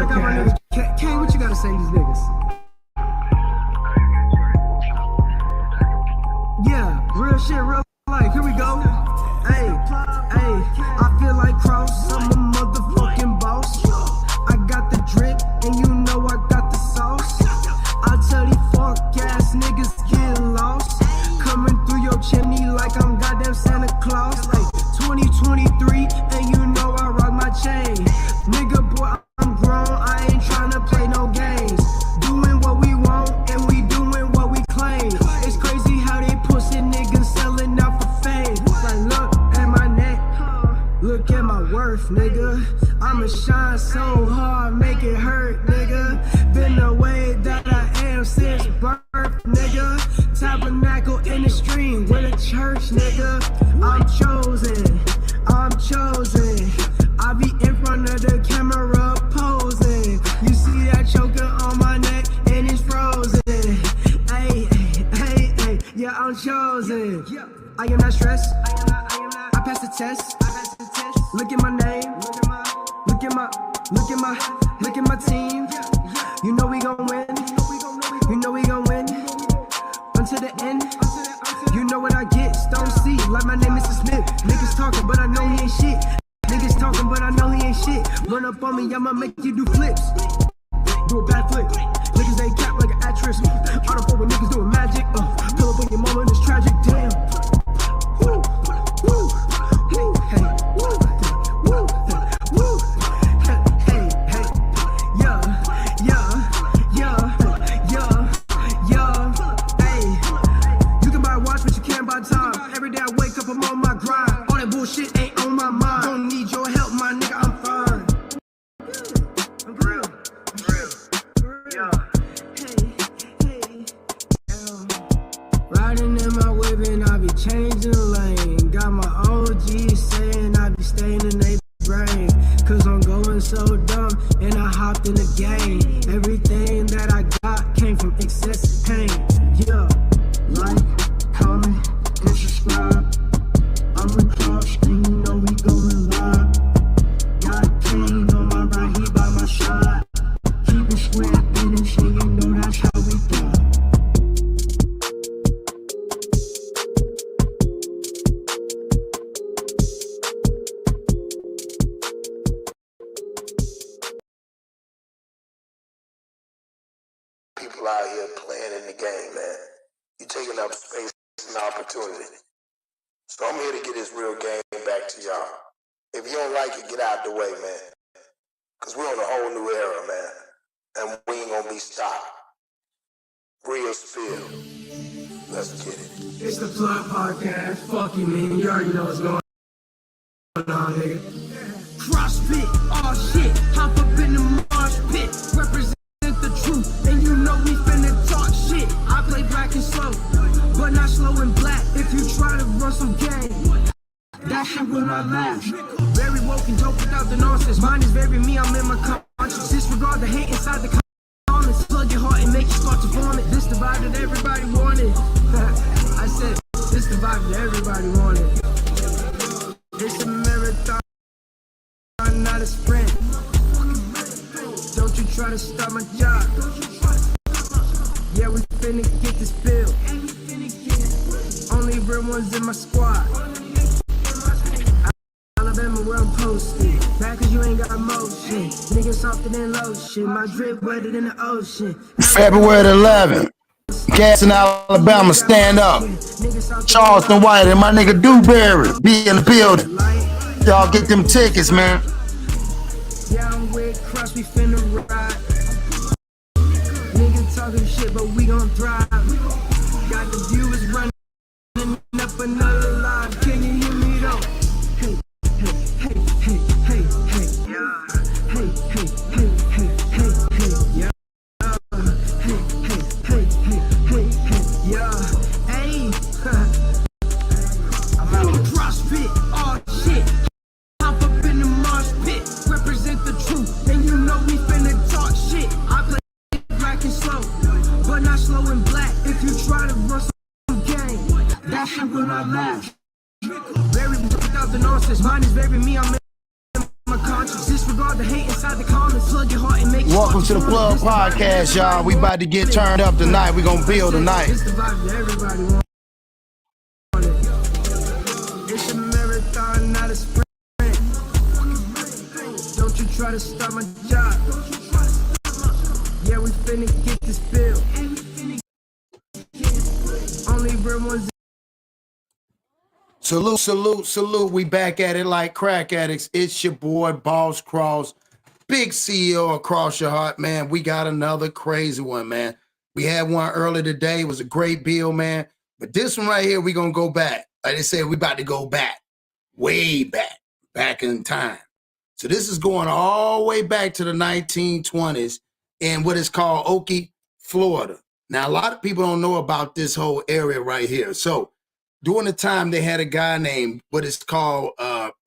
I got my niggas. Kane, what you gotta say to these niggas? Yeah, real shit, real life. Here we go. Hey, I feel like Cross. I'm a motherfucking boss. I got the drip, and you know I got the sauce. I tell these fuck ass niggas get lost. Coming through your chimney like I'm goddamn Santa Claus. Like 2023, and you know I rock my chain. Nigga, boy, I'm grown. I ain't tryna play no games. Doing what we want, and we doing what we claim. It's crazy how they pussy niggas selling out for fame. Like, look at my neck, look at my worth, nigga. I'ma shine so hard, make it hurt, nigga. Been the way that I am since birth, nigga. Tabernacle in the stream with a church, nigga. I'm chosen, I'm chosen. I be in front of the camera posing. You see that choker on my neck and it's frozen. Hey, yeah, I'm chosen. I am not stressed. I passed the test. Look at my name. Look at my team. You know we gon' win. You know we gon' win. Until the end. You know what I get. Stone C, like my name is Mr. Smith. Niggas talking, but I know he ain't shit. Niggas talking, but I know he ain't shit. Run up on me, I'ma make you do flips. Do a bad flip. Niggas ain't cap like an actress. I don't fuck with niggas doing magic. Pull up on your mama and it's tragic. Damn. Woo, woo, woo, hey, woo, woo, woo, hey, yeah, hey. You can buy a watch, but you can't buy time. Every day I wake up, I'm on my grind. All that bullshit ain't on my mind. Don't need your help, my nigga, I'm fine. I'm real. Yeah. Riding in my whip and I be changing lane. Got my OG saying I be staying in their brain. Cause I'm going so dumb and I hopped in the game. Everything that I got came from excessive pain. Yeah, like, comment, and subscribe. I'm a Cross and you know we going live. Got Kane on my right, he by my side. Keep it square finish and you know that's how we go. People out here playing in the game, man. You're taking up space and opportunity. So I'm here to get this real game back to y'all. If you don't like it, get out the way, man. Cause we're on a whole new era, man. And we ain't gonna be stopped. Real spill. Let's get it. It's the Plug Podcast. Fuck you, man. You already know what's going on, nigga. CrossFit, all shit. Hop up in the marsh pit. Represent the truth. And you know we finna talk shit. I play black and slow, but not slow and black. If you try to run some game, that shit will not last. Very woke and dope without the nonsense. Mine is very me, I'm in my conscience. Disregard the hate inside the comments. Plug your heart and make you start to form it. This the vibe that everybody wanted. I said, this the vibe that everybody wanted. It's a marathon, not a sprint. Don't you try to stop my job. Yeah, we finna get this bill. Only real ones in my squad. Alabama where I'm posted. Back cause you ain't got motion. Niggas softer than lotion. My drip wetter than the ocean. February 11th. Gas in Alabama, stand up. Charleston White and my nigga JulyPerry be in the building. Y'all get them tickets, man. Yeah, I'm with Cross, we finna ride. Niggas talking shit, but we gon' thrive. Got the viewers running up another line. Can you hear me though? Hey, yeah. Yeah. Yeah. Hey. I'm out of CrossFit, all shit. Hop up in the marsh pit. Represent the truth, and you know we finna talk shit. I play black and slow, but not slow and black. If you try to run some game, that shit will not last. Very without the nonsense. Mine is very me, I'm in my conscience. Disregard the hate inside the comments. Plug your heart and make Welcome to the Plug Podcast, y'all. We about to get turned up tonight. We gonna build tonight. It's the vibe that everybody wants. It's a marathon, not a sprint. Don't you try to start my job. Yeah, we finna get this bill. Only real ones. Salute, salute, salute. We back at it like crack addicts. It's your boy, Boss Cross, big CEO of Cross Your Heart, man. We got another crazy one, man. We had one earlier today. It was a great bill, man. But this one right here, we going to go back. Like they said, we about to go back, way back in time. So this is going all the way back to the 1920s in what is called Ocoee, Florida. Now, a lot of people don't know about this whole area right here. So during the time, they had a guy named what is called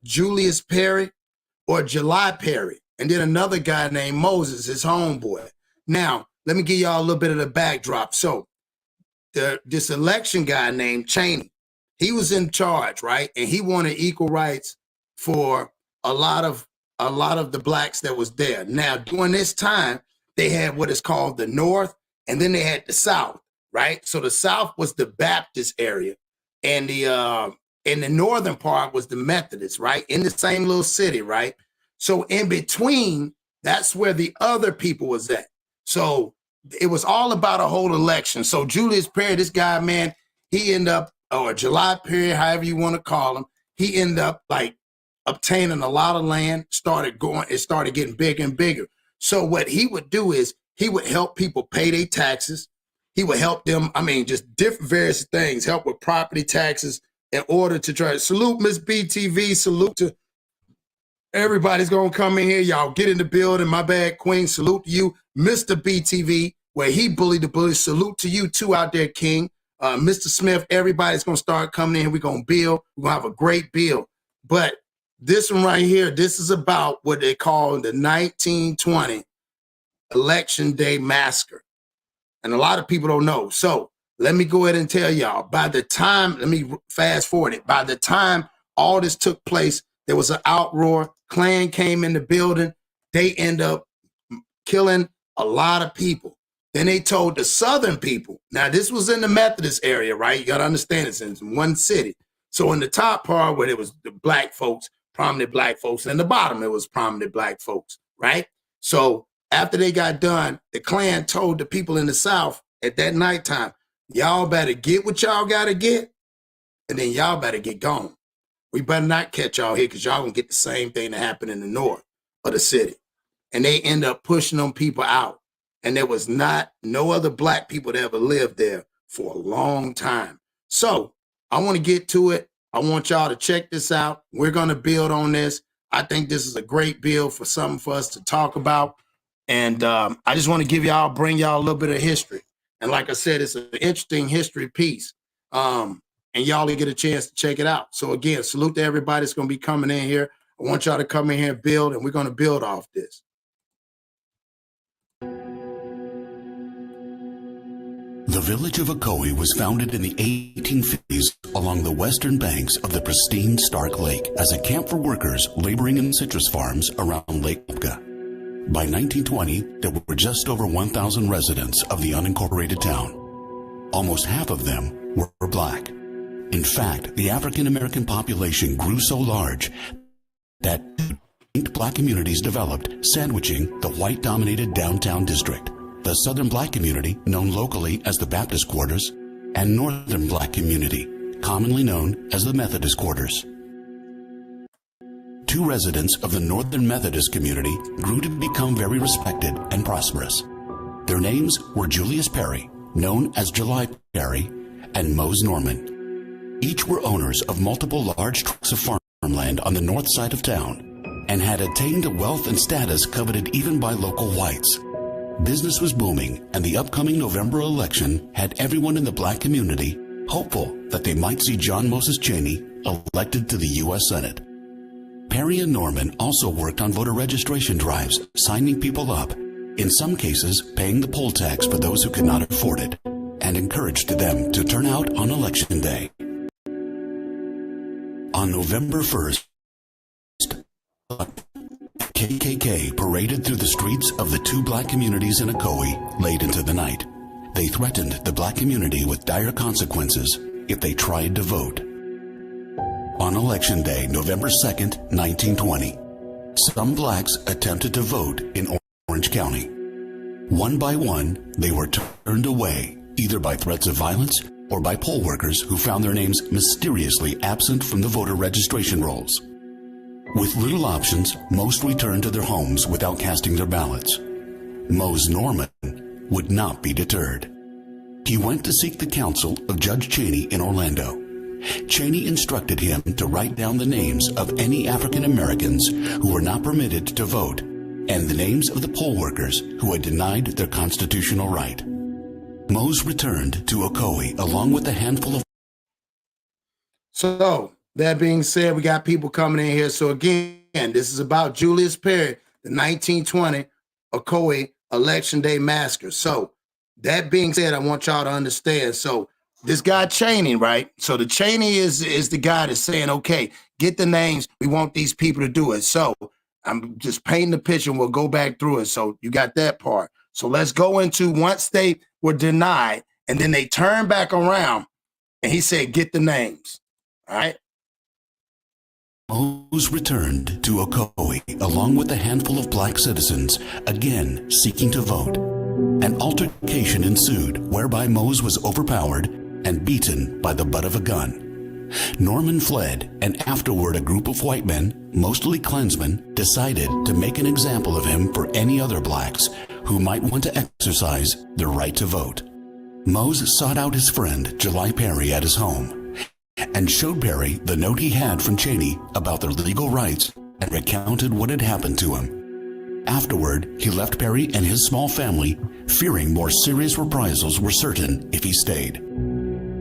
JulyPerry or JulyPerry, and then another guy named Moses, his homeboy. Now, let me give y'all a little bit of the backdrop. So this election guy named Cheney, he was in charge, right? And he wanted equal rights for a lot of the blacks that was there. Now, during this time, they had what is called the North, and then they had the South, right? So the South was the Baptist area. And the northern part was the Methodist, right? In the same little city, right? So in between, that's where the other people was at. So it was all about a whole election. So JulyPerry, this guy, man, he ended up, or JulyPerry, however you want to call him, he ended up like obtaining a lot of land, it started getting bigger and bigger. So what he would do is he would help people pay their taxes. He would help them, just different various things, help with property taxes in order to try to salute Miss BTV, salute to everybody's going to come in here. Y'all get in the building. My bad, Queen. Salute to you, Mr. BTV, where he bullied the bullies. Salute to you too out there, King. Mr. Smith, everybody's going to start coming in. We're going to build. We're going to have a great build. But this one right here, this is about what they call the 1920 Election Day Massacre. And a lot of people don't know. So let me go ahead and tell y'all, by the time, let me fast forward it. By the time all this took place, there was an outroar. Klan came in the building. They end up killing a lot of people. Then they told the Southern people. Now, this was in the Methodist area, right? You got to understand it's in one city. So in the top part where it was the black folks, prominent black folks, and the bottom it was prominent black folks, right? So after they got done, the Klan told the people in the South at that nighttime, y'all better get what y'all got to get, and then y'all better get gone. We better not catch y'all here because y'all going to get the same thing that happened in the north of the city. And they end up pushing them people out. And there was no other black people that ever lived there for a long time. So I want to get to it. I want y'all to check this out. We're going to build on this. I think this is a great build for something for us to talk about. And I just want to bring y'all a little bit of history. And like I said, it's an interesting history piece. And y'all will get a chance to check it out. So again, salute to everybody that's going to be coming in here. I want y'all to come in here and build, and we're going to build off this. The village of Ocoee was founded in the 1850s along the western banks of the pristine Stark Lake as a camp for workers laboring in citrus farms around Lake Ocoee. By 1920, there were just over 1,000 residents of the unincorporated town. Almost half of them were black. In fact, the African-American population grew so large that distinct black communities developed, sandwiching the white-dominated downtown district. The Southern Black community, known locally as the Baptist Quarters, and Northern Black community, commonly known as the Methodist Quarters. Two residents of the Northern Methodist community grew to become very respected and prosperous. Their names were JulyPerry, known as JulyPerry, and Mose Norman. Each were owners of multiple large tracts of farmland on the north side of town and had attained a wealth and status coveted even by local whites. Business was booming, and the upcoming November election had everyone in the black community hopeful that they might see John Moses Cheney elected to the U.S. Senate. Perry and Norman also worked on voter registration drives, signing people up, in some cases paying the poll tax for those who could not afford it, and encouraged them to turn out on Election Day. On November 1st, KKK paraded through the streets of the two black communities in Ocoee late into the night. They threatened the black community with dire consequences if they tried to vote. On Election Day, November 2nd, 1920, some blacks attempted to vote in Orange County. One by one, they were turned away, either by threats of violence or by poll workers who found their names mysteriously absent from the voter registration rolls. With little options, most returned to their homes without casting their ballots. Mose Norman would not be deterred. He went to seek the counsel of Judge Cheney in Orlando. Cheney instructed him to write down the names of any African Americans who were not permitted to vote and the names of the poll workers who had denied their constitutional right. Mose returned to Ocoee along with a handful of... So, that being said, we got people coming in here. So again, this is about Julius Perry, the 1920 Ocoee Election Day Massacre. So that being said, I want y'all to understand. So this guy Cheney, right? So the Cheney is the guy that's saying, okay, get the names. We want these people to do it. So I'm just painting the picture and we'll go back through it. So you got that part. So let's go into once they were denied and then they turned back around and he said, get the names. All right. Mose returned to Ocoee along with a handful of black citizens, again seeking to vote. An altercation ensued whereby Mose was overpowered and beaten by the butt of a gun. Norman fled, and afterward a group of white men, mostly Klansmen, decided to make an example of him for any other blacks who might want to exercise their right to vote. Mose sought out his friend JulyPerry at his home and showed Perry the note he had from Cheney about their legal rights and recounted what had happened to him. Afterward, he left Perry and his small family, fearing more serious reprisals were certain if he stayed.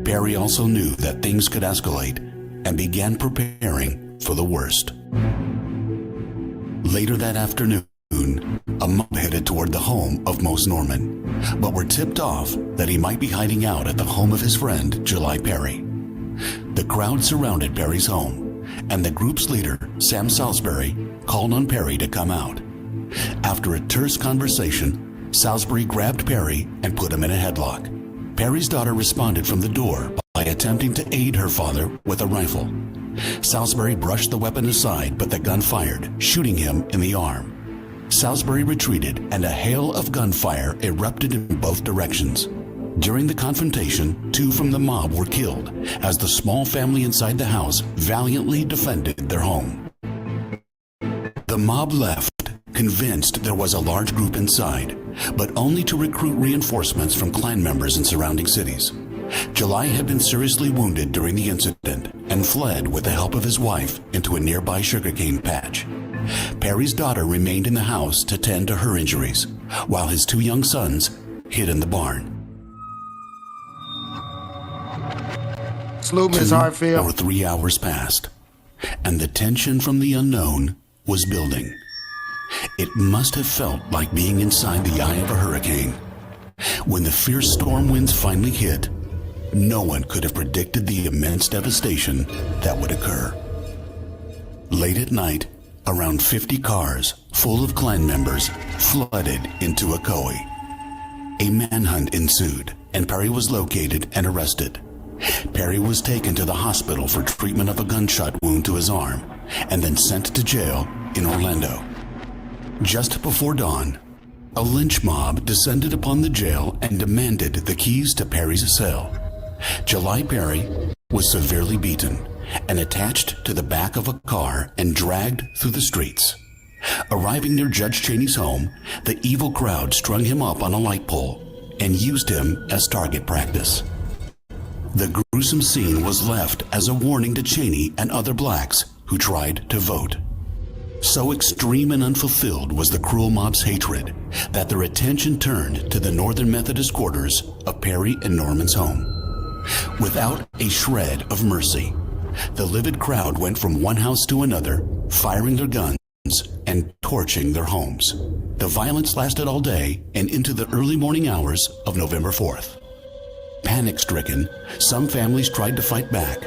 Perry also knew that things could escalate and began preparing for the worst. Later that afternoon, a mob headed toward the home of Mose Norman, but were tipped off that he might be hiding out at the home of his friend JulyPerry. The crowd surrounded Perry's home, and the group's leader, Sam Salisbury, called on Perry to come out. After a terse conversation, Salisbury grabbed Perry and put him in a headlock. Perry's daughter responded from the door by attempting to aid her father with a rifle. Salisbury brushed the weapon aside, but the gun fired, shooting him in the arm. Salisbury retreated, and a hail of gunfire erupted in both directions. During the confrontation, 2 from the mob were killed as the small family inside the house valiantly defended their home. The mob left, convinced there was a large group inside, but only to recruit reinforcements from Klan members in surrounding cities. July had been seriously wounded during the incident and fled with the help of his wife into a nearby sugarcane patch. Perry's daughter remained in the house to tend to her injuries, while his 2 young sons hid in the barn. Salute, Ms. 2 Hartfield. or 3 hours passed, and the tension from the unknown was building. It must have felt like being inside the eye of a hurricane. When the fierce storm winds finally hit, no one could have predicted the immense devastation that would occur. Late at night, around 50 cars full of Klan members flooded into Ocoee. A manhunt ensued, and Perry was located and arrested. Perry was taken to the hospital for treatment of a gunshot wound to his arm, and then sent to jail in Orlando. Just before dawn, a lynch mob descended upon the jail and demanded the keys to Perry's cell. JulyPerry was severely beaten and attached to the back of a car and dragged through the streets. Arriving near Judge Cheney's home, the evil crowd strung him up on a light pole and used him as target practice. The gruesome scene was left as a warning to Cheney and other blacks who tried to vote. So extreme and unfulfilled was the cruel mob's hatred that their attention turned to the Northern Methodist quarters of Perry and Norman's home. Without a shred of mercy, the livid crowd went from one house to another, firing their guns and torching their homes. The violence lasted all day and into the early morning hours of November 4th. Panic-stricken, some families tried to fight back.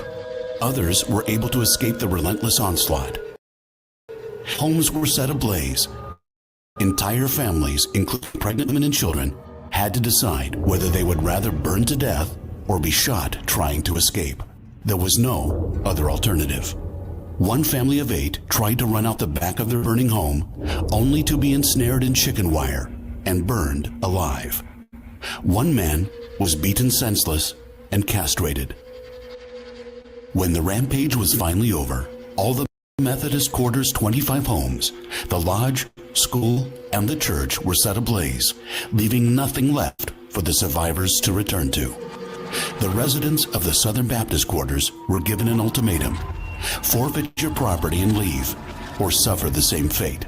Others were able to escape the relentless onslaught. Homes were set ablaze. Entire families, including pregnant women and children, had to decide whether they would rather burn to death or be shot trying to escape. There was no other alternative. One family of 8 tried to run out the back of their burning home, only to be ensnared in chicken wire and burned alive. One man was beaten senseless and castrated. When the rampage was finally over, all the Methodist Quarter's 25 homes, the lodge, school, and the church were set ablaze, leaving nothing left for the survivors to return to. The residents of the Southern Baptist Quarters were given an ultimatum: forfeit your property and leave, or suffer the same fate.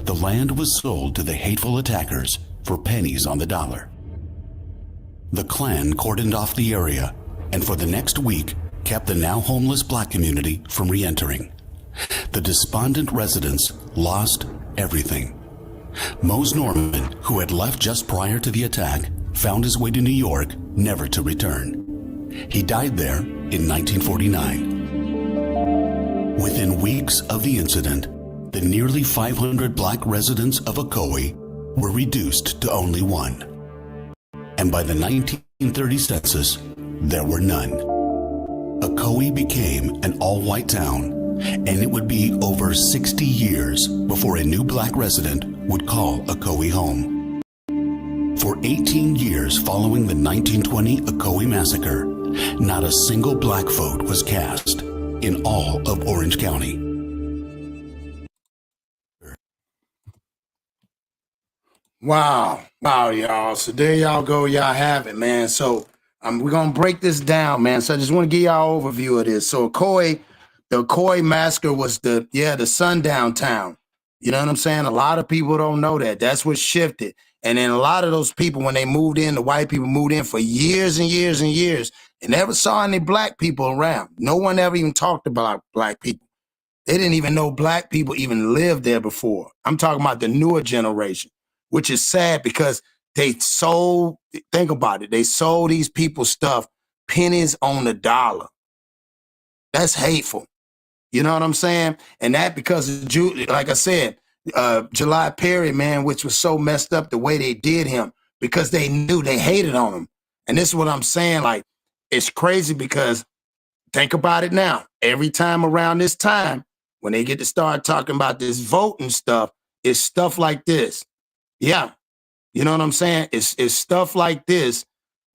The land was sold to the hateful attackers for pennies on the dollar. The Klan cordoned off the area, and for the next week kept the now homeless black community from re-entering. The despondent residents lost everything. Mose Norman, who had left just prior to the attack, found his way to New York, never to return. He died there in 1949. Within weeks of the incident, the nearly 500 black residents of Ocoee were reduced to only 1. And by the 1930 census, there were none. Ocoee became an all-white town, and it would be over 60 years before a new black resident would call Ocoee home. For 18 years following the 1920 Ocoee Massacre, not a single black vote was cast in all of Orange County. Wow, y'all. So there y'all go. Y'all have it, man. So we're going to break this down, man. So I just want to give y'all an overview of this. So the Ocoee Massacre was the sundown town. You know what I'm saying? A lot of people don't know that. That's what shifted. And then a lot of those people, when they moved in, the white people moved in for years and years and years and never saw any black people around. No one ever even talked about black people. They didn't even know black people even lived there before. I'm talking about the newer generation, which is sad because they sold, think about it, they sold these people stuff, pennies on the dollar. That's hateful. You know what I'm saying? And that because of, like I said, JulyPerry, man, which was so messed up the way they did him because they knew they hated on him. And this is what I'm saying. Like, it's crazy because think about it now. Every time around this time, when they get to start talking about this voting stuff, it's stuff like this. Yeah. You know what I'm saying? It's stuff like this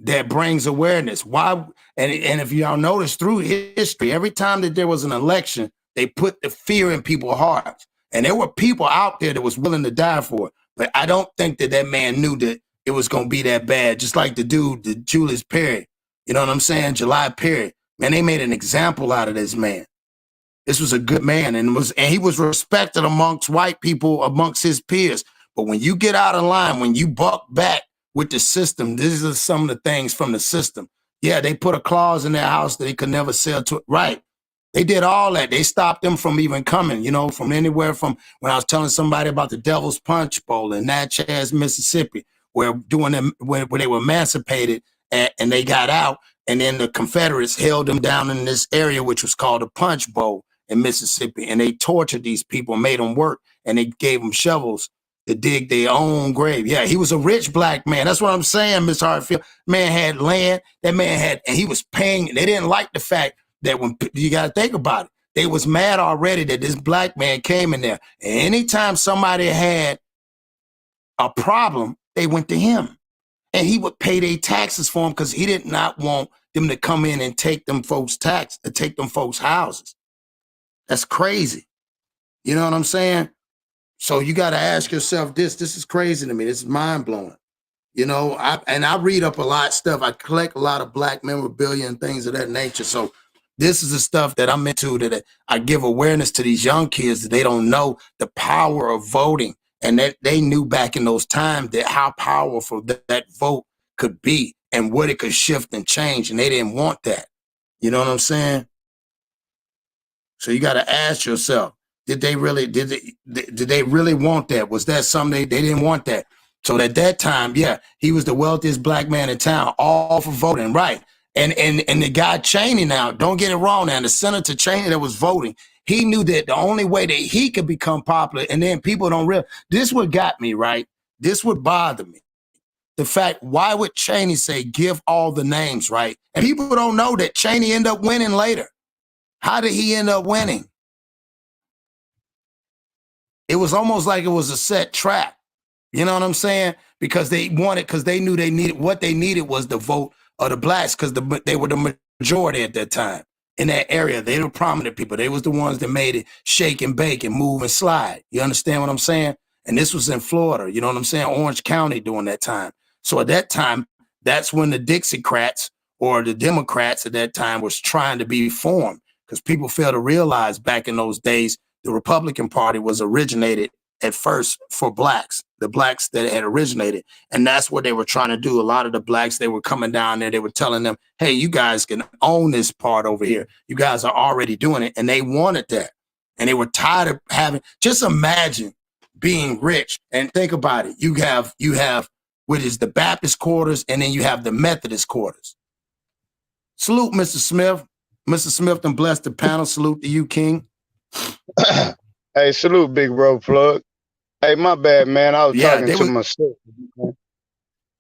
that brings awareness. Why? And if y'all notice through history, every time that there was an election, they put the fear in people's hearts. And there were people out there that was willing to die for it. But I don't think that man knew that it was going to be that bad. Just like the dude, the JulyPerry. You know what I'm saying? JulyPerry. Man, they made an example out of this man. This was a good man, and he was respected amongst white people, amongst his peers. But when you get out of line, when you buck back with the system, these are some of the things from the system. Yeah, they put a clause in their house that they could never sell to. Right. They did all that. They stopped them from even coming, you know, from anywhere from when I was telling somebody about the Devil's Punch Bowl in Natchez, Mississippi, where they were emancipated and they got out. And then the Confederates held them down in this area, which was called the Punch Bowl in Mississippi. And they tortured these people, made them work, and they gave them shovels to dig their own grave. Yeah, he was a rich black man. That's what I'm saying, Miss Hartfield. Man had land. That man had, and he was paying. They didn't like the fact that when you got to think about it, they was mad already that this black man came in there. And anytime somebody had a problem, they went to him. And he would pay their taxes for them because he did not want them to come in and take them folks' tax, to take them folks' houses. That's crazy. You know what I'm saying? So you got to ask yourself this. This is crazy to me. This is mind-blowing. You know, I read up a lot of stuff. I collect a lot of black memorabilia and things of that nature. So this is the stuff that I'm into, that I give awareness to these young kids that they don't know the power of voting. And that they knew back in those times that how powerful that vote could be and what it could shift and change. And they didn't want that. You know what I'm saying? So you got to ask yourself, did they really want that? Was that something they didn't want that? So at that time, yeah, he was the wealthiest black man in town, all for voting, right? And the guy Cheney now, don't get it wrong now, the Senator Cheney that was voting, He knew that the only way that he could become popular, and then people don't realize, this what got me, right? This would bother me. The fact, why would Cheney say, give all the names, right? And people don't know that Cheney ended up winning later. How did he end up winning? It was almost like it was a set trap. You know what I'm saying? Because they knew they needed, what they needed was the vote of the blacks, because they were the majority at that time in that area. They were prominent people. They was the ones that made it shake and bake and move and slide. You understand what I'm saying? And this was in Florida, you know what I'm saying? Orange County during that time. So at that time, that's when the Dixiecrats or the Democrats at that time was trying to be formed, because people failed to realize back in those days, the Republican Party was originated at first for blacks, the blacks that had originated. And that's what they were trying to do. A lot of the blacks, they were coming down there, they were telling them, hey, you guys can own this part over here. You guys are already doing it. And they wanted that. And they were tired of having, just imagine being rich and think about it. You have, which is the Baptist quarters, and then you have the Methodist quarters. Salute, Mr. Smith. Mr. Smith, and bless the panel. Salute to you, King. Hey, salute, big bro plug. Hey, my bad, man. I was talking to my sister.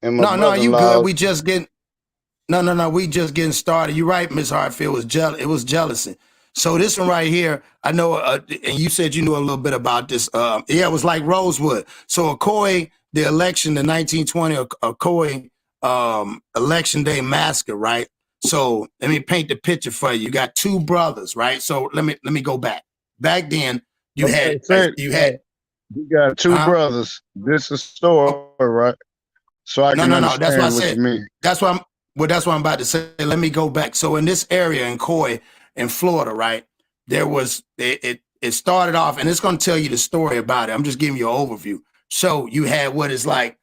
And my no, you good. We just getting we just getting started. You're right, Miss Hartfield. It was jealousy. So this one right here, I know, and you said you knew a little bit about this. Yeah, it was like Rosewood. So Ocoee, the election, the 1920 Ocoee Election Day Massacre, right? So let me paint the picture for you. You got two brothers, right? So let me go back. Back then, you had you got two brothers. This is story, right? So I can understand that's what I what said. you mean. That's what I'm about to say. Let me go back. So in this area in Ocoee, in Florida, right, there was it started off, and it's going to tell you the story about it. I'm just giving you an overview. So you had what is like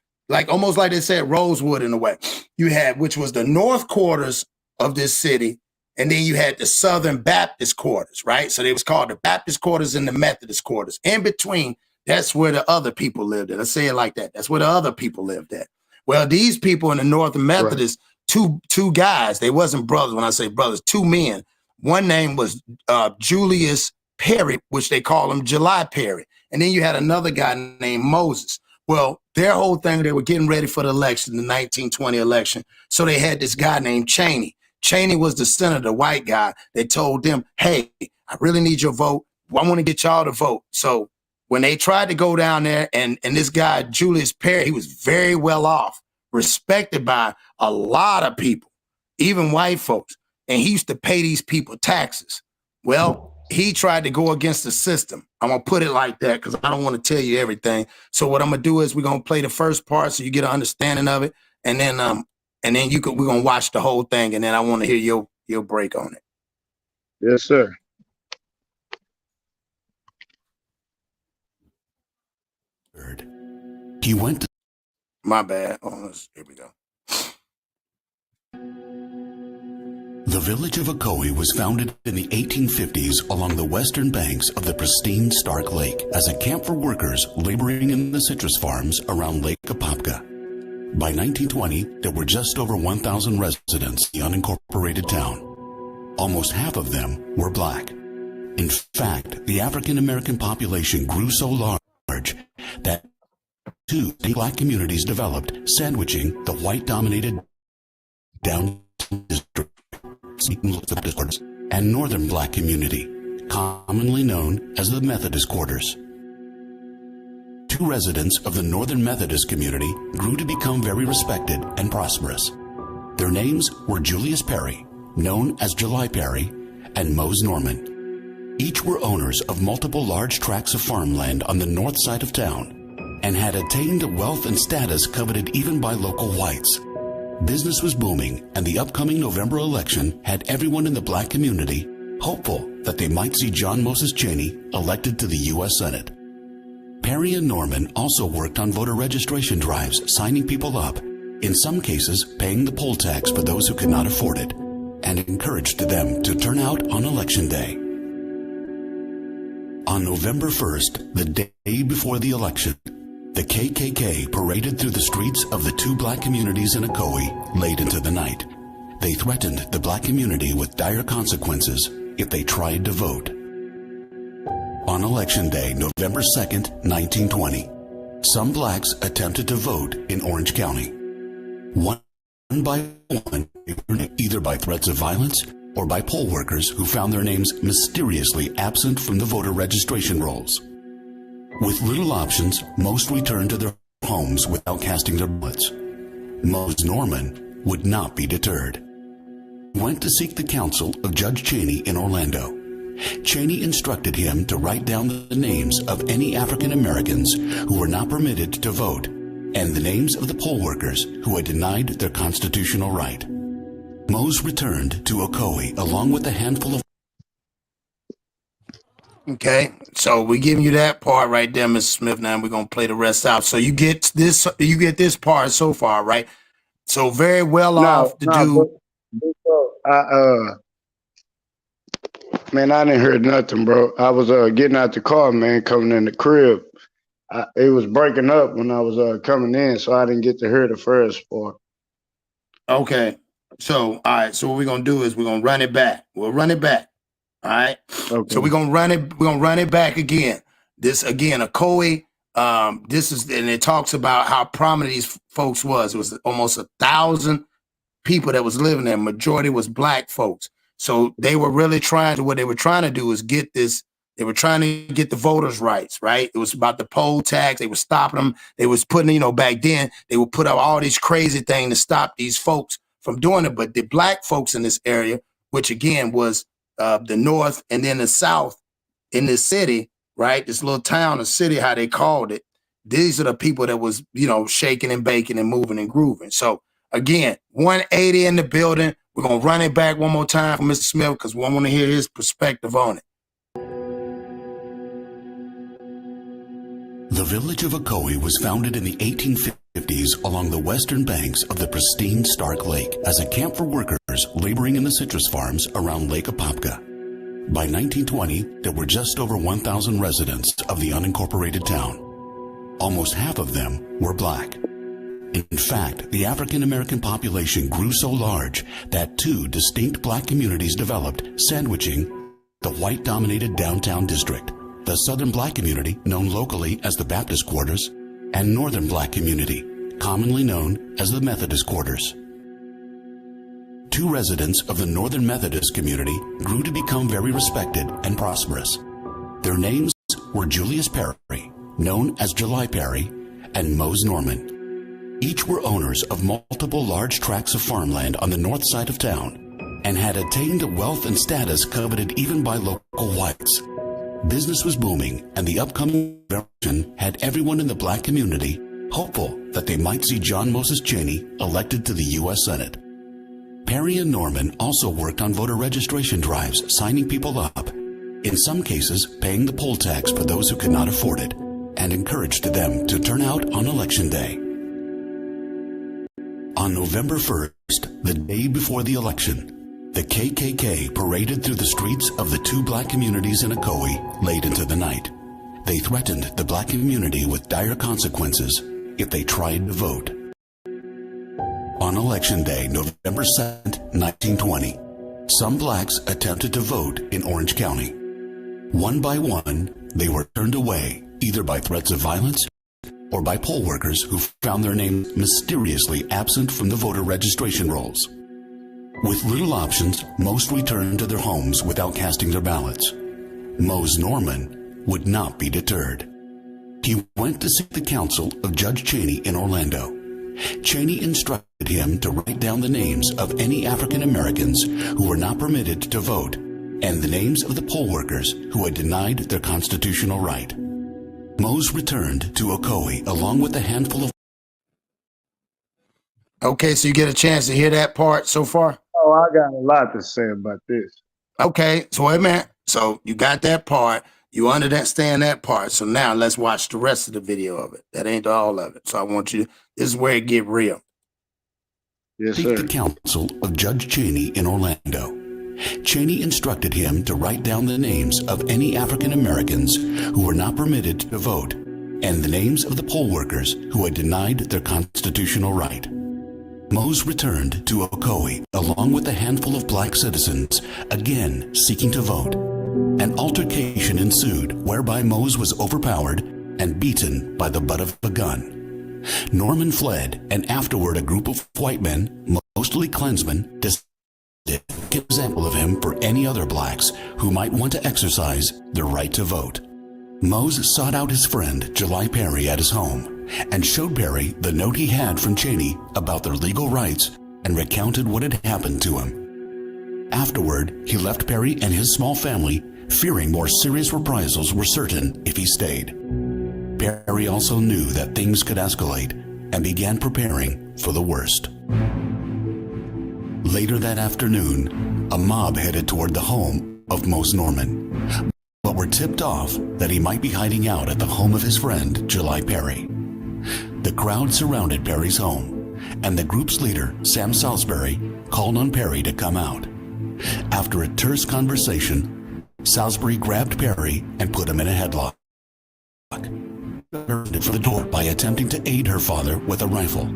almost like they said Rosewood in a way. You had, which was the north quarters of this city, and then you had the Southern Baptist quarters, right? So they was called the Baptist quarters and the Methodist quarters. In between, that's where the other people lived at. Let's say it like that. That's where the other people lived at. Well, these people in the Northern Methodist, right, two guys, they wasn't brothers. When I say brothers, two men. One name was JulyPerry, which they call him JulyPerry. And then you had another guy named Moses. Well, their whole thing, they were getting ready for the election, the 1920 election. So they had this guy named Cheney. Cheney was the senator, the white guy. They told them, hey, I really need your vote. I want to get y'all to vote. So when they tried to go down there, and this guy, JulyPerry, he was very well off, respected by a lot of people, even white folks. And he used to pay these people taxes. Well, he tried to go against the system. I'm going to put it like that because I don't want to tell you everything. So what I'm going to do is we're going to play the first part so you get an understanding of it. And then we're going to watch the whole thing. And then I want to hear your break on it. Yes, sir. He went to... My bad. Oh, here we go. The village of Ocoee was founded in the 1850s along the western banks of the pristine Stark Lake as a camp for workers laboring in the citrus farms around Lake Apopka. By 1920, there were just over 1,000 residents in the unincorporated town. Almost half of them were black. In fact, the African-American population grew so large that two black communities developed, sandwiching the white-dominated downtown district and northern black community, commonly known as the Methodist quarters. Two residents of the Northern Methodist community grew to become very respected and prosperous. Their names were JulyPerry, known as JulyPerry, and Mose Norman. Each were owners of multiple large tracts of farmland on the north side of town and had attained a wealth and status coveted even by local whites. Business was booming, and the upcoming November election had everyone in the black community hopeful that they might see John Moses Cheney elected to the U.S. Senate. Perry and Norman also worked on voter registration drives, signing people up, in some cases paying the poll tax for those who could not afford it, and encouraged them to turn out on Election Day. On November 1st, the day before the election, the KKK paraded through the streets of the two black communities in Ocoee late into the night. They threatened the black community with dire consequences if they tried to vote. On Election Day, November 2nd, 1920, some blacks attempted to vote in Orange County. One by one, either by threats of violence or by poll workers who found their names mysteriously absent from the voter registration rolls. With little options, most returned to their homes without casting their ballots. Mose Norman would not be deterred. He went to seek the counsel of Judge Cheney in Orlando. Cheney instructed him to write down the names of any African Americans who were not permitted to vote and the names of the poll workers who had denied their constitutional right. Mose returned to Ocoee along with a handful of... Okay, so we're giving you that part right there, Mr. Smith. Now we're going to play the rest out. So you get this part so far, right? So very well off to do... Man, I didn't hear nothing, bro. I was getting out the car, man, coming in the crib. It was breaking up when I was coming in, so I didn't get to hear the first part. Okay. So, all right. So what we're going to do is we're going to run it back. We'll run it back. All right. Okay. So we're going to run it back again. This again, Ocoee. This is, and it talks about how prominent these folks was. It was almost 1,000 people that was living there. Majority was black folks. So they were really what they were trying to do is get this. They were trying to get the voters' rights, right? It was about the poll tax. They were stopping them. They was putting, back then, they would put up all these crazy things to stop these folks from doing it. But the black folks in this area, which again was the North and then the South in this city, right? This little town or city, how they called it. These are the people that was, shaking and baking and moving and grooving. So again, 180 in the building. We're going to run it back one more time for Mr. Smith because we want to hear his perspective on it. The village of Ocoee was founded in the 1850s along the western banks of the pristine Stark Lake as a camp for workers laboring in the citrus farms around Lake Apopka. By 1920, there were just over 1,000 residents of the unincorporated town. Almost half of them were black. In fact, the African-American population grew so large that two distinct black communities developed, sandwiching the white-dominated downtown district. The Southern Black community, known locally as the Baptist Quarters, and Northern Black community, commonly known as the Methodist Quarters. Two residents of the Northern Methodist community grew to become very respected and prosperous. Their names were JulyPerry, known as JulyPerry, and Mose Norman. Each were owners of multiple large tracts of farmland on the north side of town and had attained a wealth and status coveted even by local whites. Business was booming, and the upcoming election had everyone in the black community hopeful that they might see John Moses Cheney elected to the U.S. Senate. Perry and Norman also worked on voter registration drives, signing people up, in some cases paying the poll tax for those who could not afford it, and encouraged them to turn out on Election Day. On November 1st, the day before the election, the KKK paraded through the streets of the two black communities in Ocoee late into the night. They threatened the black community with dire consequences if they tried to vote. On Election Day, November 2nd, 1920, some blacks attempted to vote in Orange County. One by one, they were turned away, either by threats of violence or by poll workers who found their names mysteriously absent from the voter registration rolls. With little options, most returned to their homes without casting their ballots. Mose Norman would not be deterred. He went to seek the counsel of Judge Cheney in Orlando. Cheney instructed him to write down the names of any African Americans who were not permitted to vote and the names of the poll workers who had denied their constitutional right. Mose returned to Ocoee along with a handful of... Okay, so you get a chance to hear that part so far? Oh, I got a lot to say about this. Okay, so wait a minute. So you got that part. You understand that part. So now let's watch the rest of the video of it. That ain't all of it. So I want you, this is where it get real. Yes, Seek sir. the counsel of Judge Cheney in Orlando. Cheney instructed him to write down the names of any African Americans who were not permitted to vote and the names of the poll workers who had denied their constitutional right. Mose returned to Ocoee along with a handful of black citizens, again seeking to vote. An altercation ensued whereby Mose was overpowered and beaten by the butt of a gun. Norman fled, and afterward a group of white men, mostly Klansmen, decided to make an example of him for any other blacks who might want to exercise their right to vote. Mose sought out his friend JulyPerry at his home and showed Perry the note he had from Cheney about their legal rights and recounted what had happened to him. Afterward, he left Perry and his small family, fearing more serious reprisals were certain if he stayed. Perry also knew that things could escalate and began preparing for the worst. Later that afternoon, a mob headed toward the home of Mose Norman, but were tipped off that he might be hiding out at the home of his friend JulyPerry. The crowd surrounded Perry's home, and the group's leader, Sam Salisbury, called on Perry to come out. After a terse conversation, Salisbury grabbed Perry and put him in a headlock. For the door by attempting to aid her father with a rifle.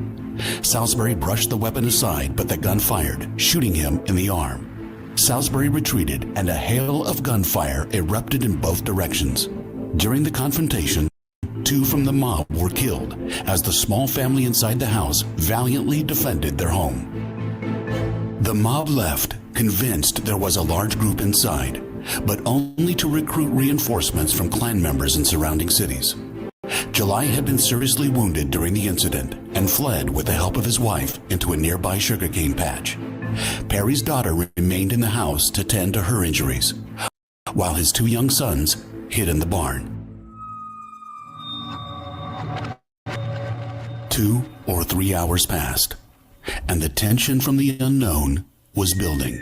Salisbury brushed the weapon aside, but the gun fired, shooting him in the arm. Salisbury retreated, and a hail of gunfire erupted in both directions. During the confrontation, 2 from the mob were killed as the small family inside the house valiantly defended their home. The mob left, convinced there was a large group inside, but only to recruit reinforcements from Klan members in surrounding cities. July had been seriously wounded during the incident and fled with the help of his wife into a nearby sugarcane patch. Perry's daughter remained in the house to tend to her injuries, while his 2 young sons hid in the barn. 2 or 3 hours passed, and the tension from the unknown was building.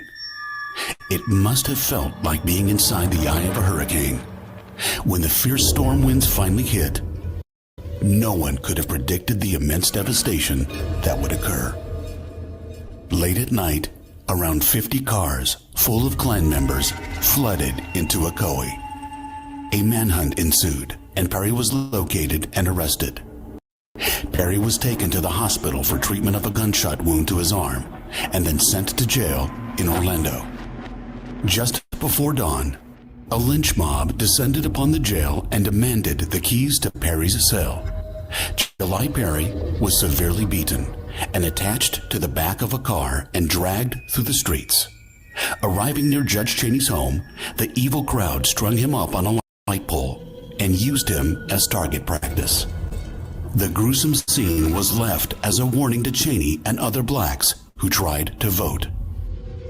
It must have felt like being inside the eye of a hurricane. When the fierce storm winds finally hit, no one could have predicted the immense devastation that would occur. Late at night, around 50 cars full of Klan members flooded into Ocoee. A manhunt ensued, and Perry was located and arrested. Perry was taken to the hospital for treatment of a gunshot wound to his arm, and then sent to jail in Orlando. Just before dawn, a lynch mob descended upon the jail and demanded the keys to Perry's cell. JulyPerry was severely beaten and attached to the back of a car and dragged through the streets. Arriving near Judge Cheney's home, the evil crowd strung him up on a light pole and used him as target practice. The gruesome scene was left as a warning to Cheney and other blacks who tried to vote.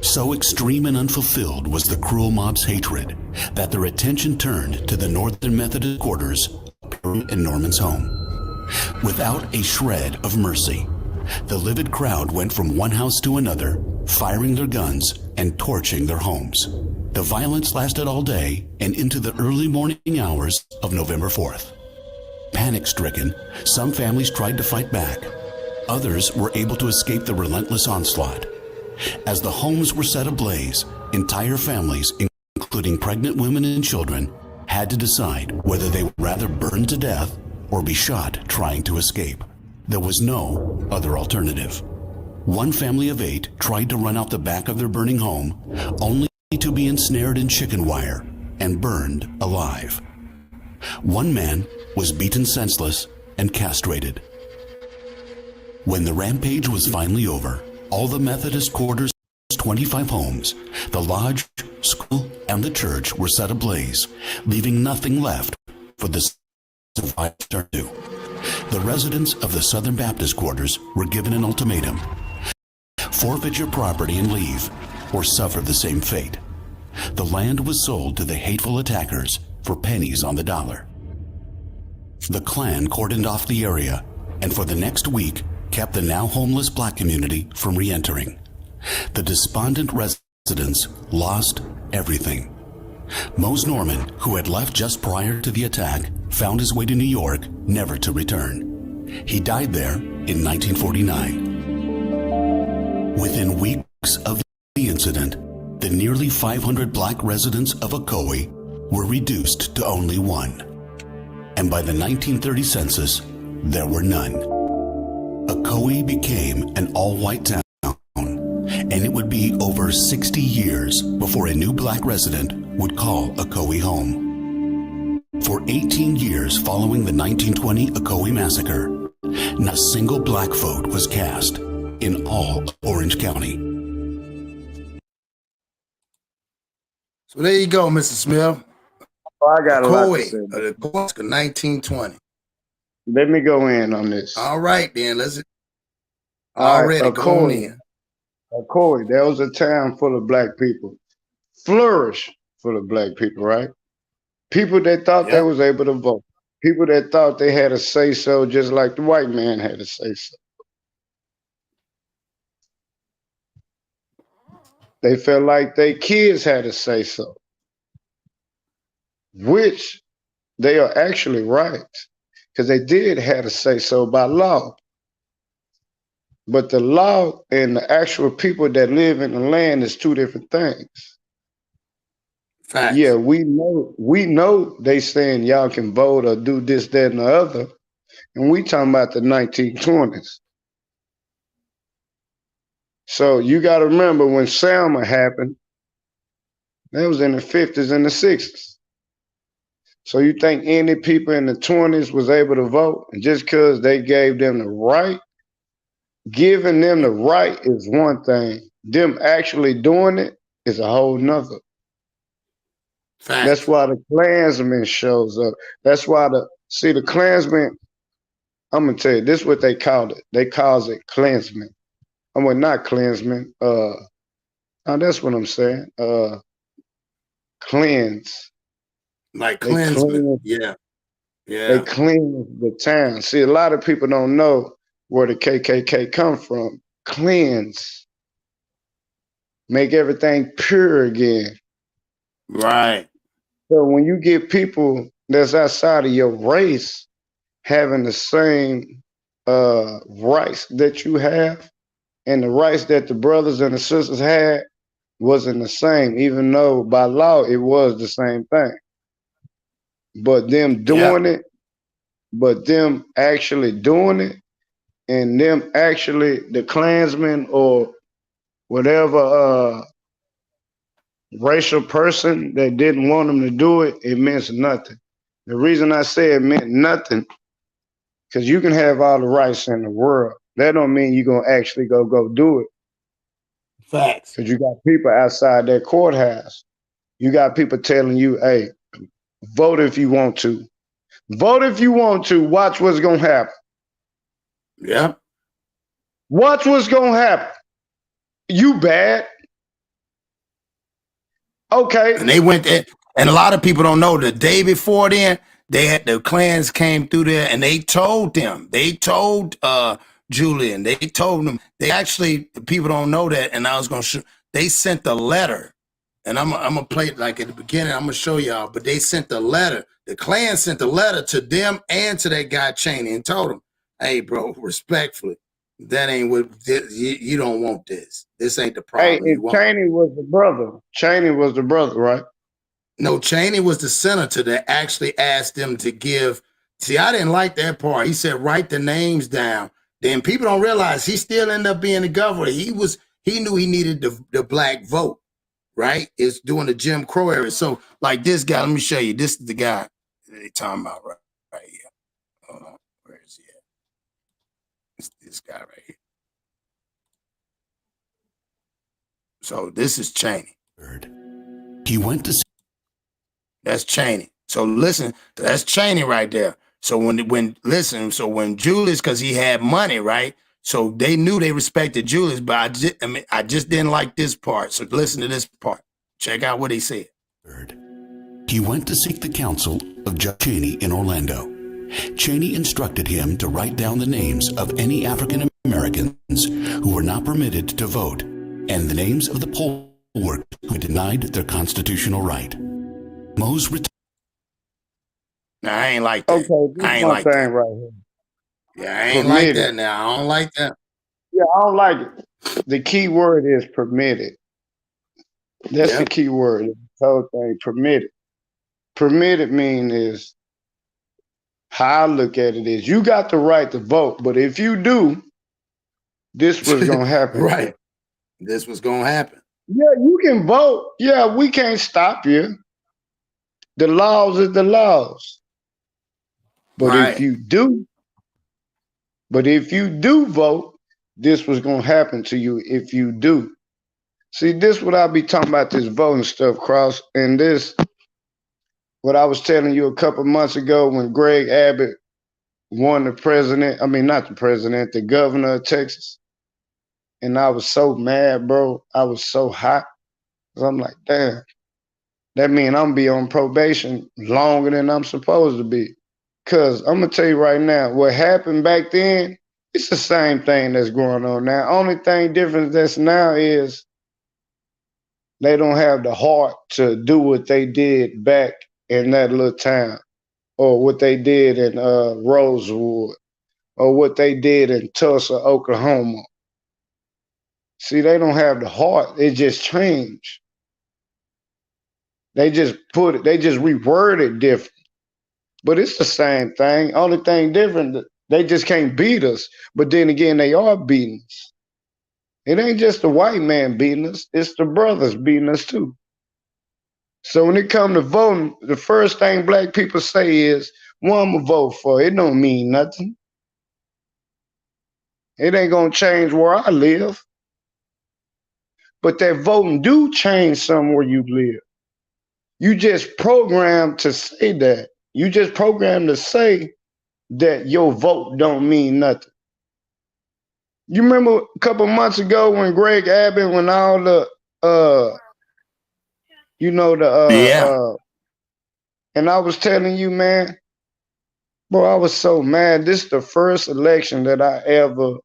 So extreme and unfulfilled was the cruel mob's hatred that their attention turned to the Northern Methodist quarters in Norman's home. Without a shred of mercy, the livid crowd went from one house to another, firing their guns and torching their homes. The violence lasted all day and into the early morning hours of November 4th. Panic-stricken, some families tried to fight back. Others were able to escape the relentless onslaught. As the homes were set ablaze, entire families, including pregnant women and children, had to decide whether they would rather burn to death or be shot trying to escape. There was no other alternative. One family of 8 tried to run out the back of their burning home, only to be ensnared in chicken wire and burned alive. One man was beaten senseless and castrated. When the rampage was finally over, all the Methodist quarters, 25 homes, the lodge, school, and the church were set ablaze, leaving nothing left for the survivors to turn to. The residents of the Southern Baptist quarters were given an ultimatum: forfeit your property and leave, or suffer the same fate. The land was sold to the hateful attackers for pennies on the dollar. The Klan cordoned off the area, and for the next week kept the now homeless black community from re-entering. The despondent residents lost everything. Mose Norman, who had left just prior to the attack, found his way to New York, never to return. He died there in 1949. Within weeks of the incident, the nearly 500 black residents of Ocoee were reduced to only 1. And by the 1930 census, there were none. Ocoee became an all-white town, and it would be over 60 years before a new black resident would call Ocoee home. For 18 years following the 1920 Ocoee Massacre, not a single black vote was cast in all of Orange County. So there you go, Mr. Smith. Oh, I got a lot to Ocoee, say. the 1920. Let me go in on this. All right, then. Let's Already go on in. Ocoee, that was a town full of black people. Flourish full of black people, right? People that thought they was able to vote. People that thought they had a say-so just like the white man had a say-so. They felt like their kids had a say-so, which they are actually right, because they did have a say-so by law. But the law and the actual people that live in the land is two different things. Facts. Yeah, we know they saying y'all can vote or do this, that, and the other. And we talking about the 1920s. So you got to remember when Selma happened, that was in the 50s and the 60s. So you think any people in the 20s was able to vote? And just because they gave them the right, giving them the right is one thing. Them actually doing it is a whole nother. Facts. That's why the Klansman shows up. That's why the Klansman, I'm going to tell you, this is what they called it. They calls it Klansman. I mean, not Klansman. That's what I'm saying. Cleanse. Like Klansman. Yeah. They cleanse the town. See, a lot of people don't know where the KKK come from. Cleanse. Make everything pure again. Right. So when you get people that's outside of your race having the same rights that you have, and the rights that the brothers and the sisters had wasn't the same, even though by law it was the same thing. But them doing it, but them actually doing it, and them actually, the Klansmen or whatever racial person that didn't want them to do it, it meant nothing. The reason I say it meant nothing, because you can have all the rights in the world. That don't mean you're going to actually go do it. Facts. Because you got people outside that courthouse. You got people telling you, hey, vote if you want to. Vote if you want to. Watch what's going to happen. Yeah. Watch what's going to happen. You bad. Okay. And they went there, and a lot of people don't know the day before then, they had the Klans came through there and they told Julian, they told them, they actually, people don't know that, and I was going to show, they sent a letter, and I'm going to play it like at the beginning, I'm going to show y'all, but they sent the letter, the Klan sent the letter to them and to that guy Cheney and told him, hey, bro, respectfully, that ain't what, you don't want this. This ain't the problem. Hey, Cheney was the brother. Cheney was the brother, right? No, Cheney was the senator that actually asked them to give. See, I didn't like that part. He said, write the names down. Then people don't realize he still ended up being the governor. He knew he needed the black vote, right? It's doing the Jim Crow era. So like this guy, let me show you. This is the guy they talking about right here. Hold on. Where is he at? It's this guy right here. So this is Cheney. He went to see. That's Cheney. So listen, that's Cheney right there. So when Julius, because he had money, right? So they knew they respected Julius, but I just didn't like this part. So listen to this part. Check out what he said. He went to seek the counsel of Judge Cheney in Orlando. Cheney instructed him to write down the names of any African Americans who were not permitted to vote, and the names of the poll workers who denied their constitutional right. Mose retired. Now, I ain't like that. Okay, this I ain't my like thing that. right here. Yeah, I ain't like that now. I don't like that. Yeah, I don't like it. The key word is permitted. That's the key word. This whole thing, permitted. Permitted mean is, how I look at it is, you got the right to vote, but if you do, this was going to happen. Right. This was going to happen. Yeah, you can vote. Yeah, we can't stop you. The laws is the laws. But if you do vote, this was gonna happen to you if you do. See, this what I be talking about, this voting stuff, Cross, and this what I was telling you a couple months ago when Greg Abbott won the president. I mean, not the president, the governor of Texas. And I was so mad, bro. I was so hot. I'm like, damn, that means I'm gonna be on probation longer than I'm supposed to be. Cause I'm gonna tell you right now, what happened back then, it's the same thing that's going on now. Only thing different that's now is they don't have the heart to do what they did back in that little town, or what they did in Rosewood, or what they did in Tulsa, Oklahoma. See, they don't have the heart. It just changed. They just reword it different. But it's the same thing. Only thing different, they just can't beat us. But then again, they are beating us. It ain't just the white man beating us, it's the brothers beating us too. So when it comes to voting, the first thing black people say is, well, I'm gonna vote for it. It don't mean nothing. It ain't gonna change where I live. But that voting do change somewhere you live. You just programmed to say that. You just programmed to say that your vote don't mean nothing. You remember a couple months ago when Greg Abbott, when all the and I was telling you, man, bro, I was so mad. This is the first election that I ever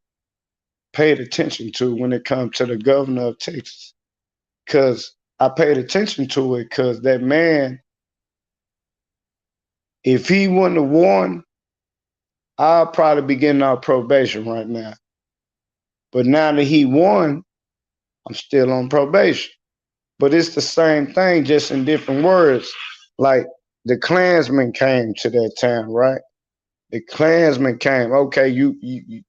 paid attention to when it comes to the governor of Texas. Because I paid attention to it because that man, if he wouldn't have won, I'll probably be getting out probation right now. But now that he won, I'm still on probation. But it's the same thing, just in different words. Like the Klansmen came to that town, right? The Klansmen came. Okay, you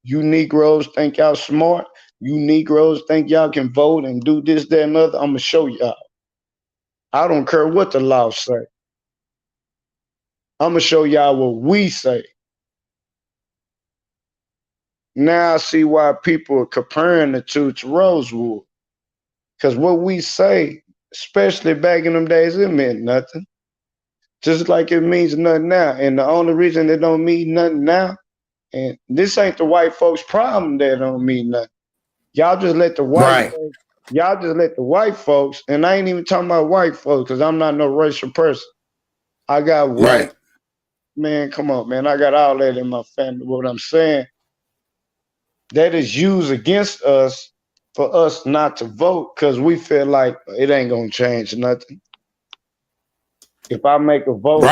Negroes think y'all smart. You Negroes think y'all can vote and do this, that, and other. I'm gonna show y'all. I don't care what the law say. I'm gonna show y'all what we say. Now I see why people are comparing the two to Rosewood. Because what we say, especially back in them days, it meant nothing. Just like it means nothing now. And the only reason it don't mean nothing now, and this ain't the white folks' problem that it don't mean nothing. Y'all just let the white folks, and I ain't even talking about white folks because I'm not no racial person. I got white, man, come on, man. I got all that in my family. What I'm saying, that is used against us for us not to vote because we feel like it ain't gonna change nothing. If I make a vote,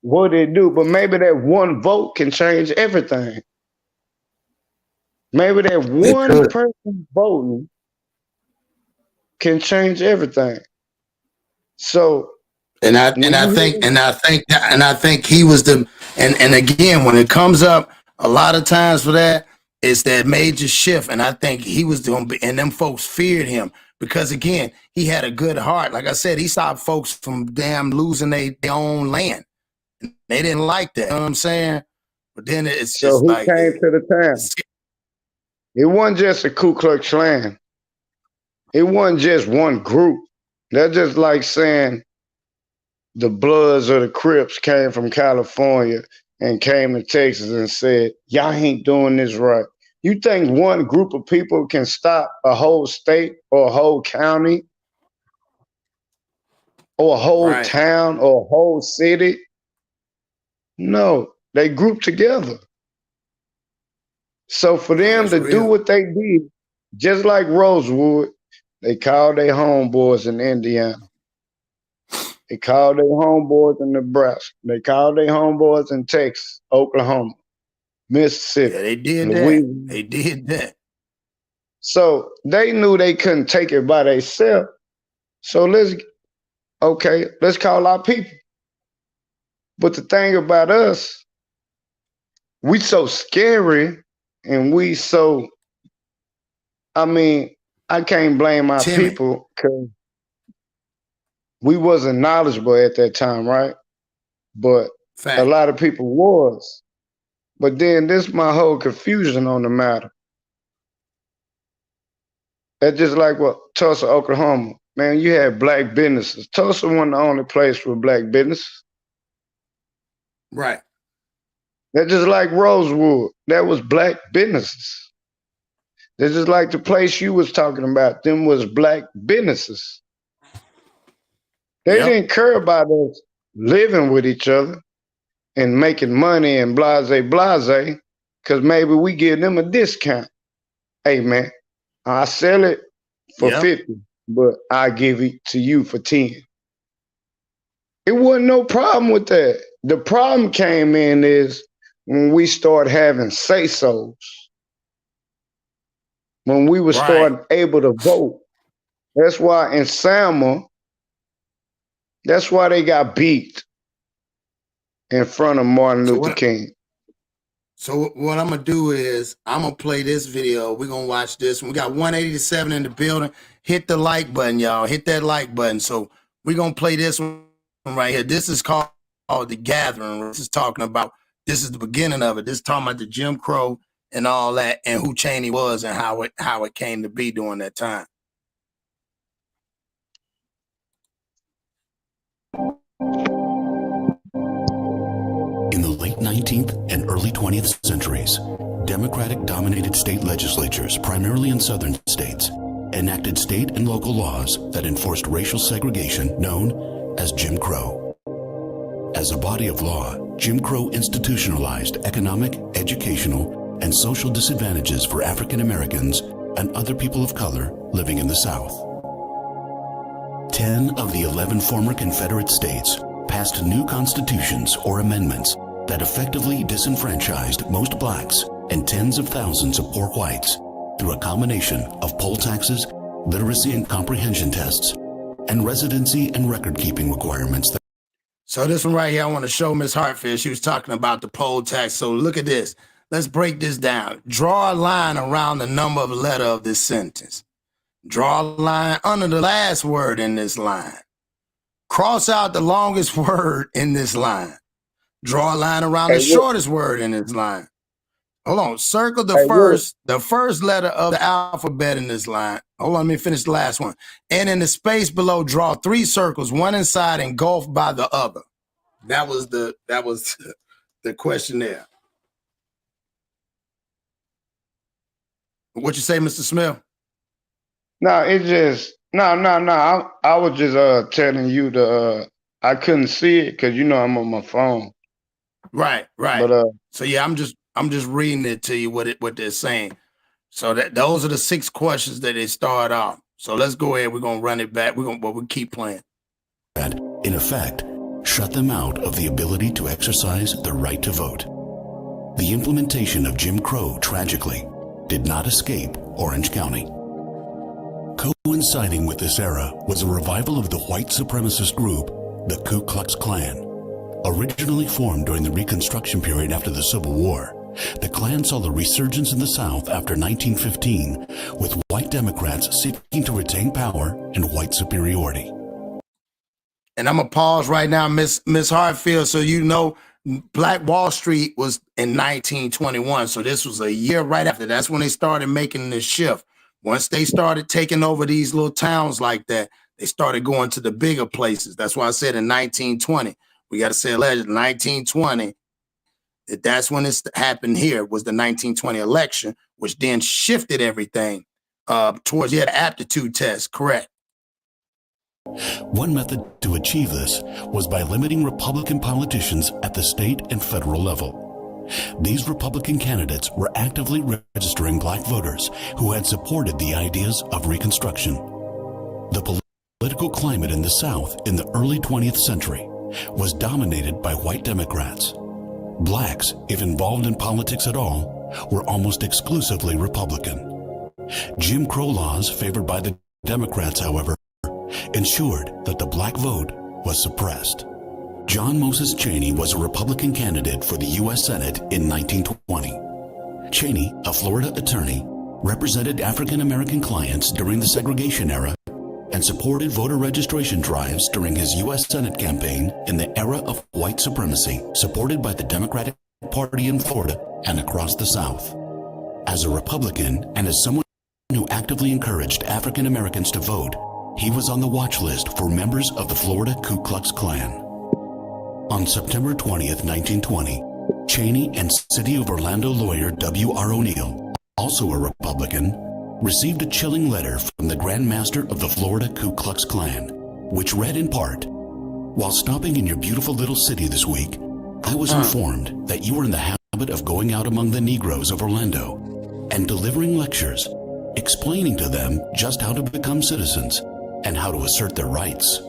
what it do? But maybe that one vote can change everything. Maybe that one person voting can change everything. So, and I think he was the and again, when it comes up a lot of times for that, it's that major shift. And I think he was doing, and them folks feared him because again, he had a good heart. Like I said, he stopped folks from damn losing their own land. They didn't like that. You know what I'm saying? But then it's just who like came to the town? It wasn't just a Ku Klux Klan. It wasn't just one group. That's just like saying the Bloods or the Crips came from California and came to Texas and said, y'all ain't doing this right. You think one group of people can stop a whole state or a whole county or a whole town or a whole city? No, they group together. So for them to do what they did, just like Rosewood, they called their homeboys in Indiana. They called their homeboys in Nebraska. They called their homeboys in Texas, Oklahoma, Mississippi. Yeah, they did that. They did that. So they knew they couldn't take it by themselves. So let's call our people. But the thing about us, we so scary and we so, I mean, I can't blame our people because we wasn't knowledgeable at that time, right? But a Fact. lot of people was. But then this my whole confusion on the matter. That's just like what Tulsa, Oklahoma. Man, you had black businesses. Tulsa wasn't the only place with black businesses. Right. That's just like Rosewood. That was black businesses. That's just like the place you was talking about. Them was black businesses. They didn't care about us living with each other and making money and blase, because maybe we give them a discount. Hey, man, I sell it for 50, but I give it to you for 10. It wasn't no problem with that. The problem came in is when we start having say-sos, when we were starting able to vote. That's why in Selma, that's why they got beat in front of Martin Luther King. So what I'm going to do is I'm going to play this video. We're going to watch this. We got 187 in the building. Hit the like button, y'all. Hit that like button. So we're going to play this one right here. This is called The Gathering. This is talking about, this is the beginning of it. This is talking about the Jim Crow and all that, and who Cheney was and how it came to be during that time. In the late 19th and early 20th centuries, Democratic-dominated state legislatures, primarily in southern states, enacted state and local laws that enforced racial segregation known as Jim Crow. As a body of law, Jim Crow institutionalized economic, educational, and social disadvantages for African Americans and other people of color living in the South. 10 of the 11 former Confederate states passed new constitutions or amendments that effectively disenfranchised most blacks and tens of thousands of poor whites through a combination of poll taxes, literacy and comprehension tests, and residency and record-keeping requirements. So this one right here, I want to show Ms. Hartfield. She was talking about the poll tax. So look at this. Let's break this down. Draw a line around the number of letter of this sentence. Draw a line under the last word in this line. Cross out the longest word in this line. Draw a line around the shortest word in this line. Hold on. Circle the first letter of the alphabet in this line. Hold on, let me finish the last one. And in the space below, draw 3 circles, one inside engulfed by the other. That was the question there. What you say, Mr. Smith? No, it just I was just telling you I couldn't see it because I'm on my phone. Right. But so yeah, I'm just reading it to you what they're saying. So those are the 6 questions that they start off. So let's go ahead. We're gonna run it back. We'll keep playing. And in effect, shut them out of the ability to exercise their right to vote. The implementation of Jim Crow, tragically, did not escape Orange County. Coinciding with this era was a revival of the white supremacist group, the Ku Klux Klan. Originally formed during the Reconstruction period after the Civil War, the Klan saw the resurgence in the South after 1915, with white Democrats seeking to retain power and white superiority. And I'm gonna pause right now, Miss Hartfield, so you know Black Wall Street was in 1921. So this was a year right after. That's when they started making this shift. Once they started taking over these little towns like that, they started going to the bigger places. That's why I said in 1920. We got to say 1920. That's when this happened here, was the 1920 election, which then shifted everything towards the aptitude test, correct? One method to achieve this was by limiting Republican politicians at the state and federal level. These Republican candidates were actively registering black voters who had supported the ideas of Reconstruction. The political climate in the South in the early 20th century was dominated by white Democrats. Blacks, if involved in politics at all, were almost exclusively Republican. Jim Crow laws favored by the Democrats, however, ensured that the black vote was suppressed. John Moses Cheney was a Republican candidate for the U.S. Senate in 1920. Cheney, a Florida attorney, represented African-American clients during the segregation era and supported voter registration drives during his U.S. Senate campaign in the era of white supremacy, supported by the Democratic Party in Florida and across the South. As a Republican and as someone who actively encouraged African Americans to vote, he was on the watch list for members of the Florida Ku Klux Klan. On September 20th, 1920, Cheney and City of Orlando lawyer W.R. O'Neill, also a Republican, received a chilling letter from the Grand Master of the Florida Ku Klux Klan, which read in part, "While stopping in your beautiful little city this week, I was informed that you were in the habit of going out among the Negroes of Orlando and delivering lectures, explaining to them just how to become citizens and how to assert their rights."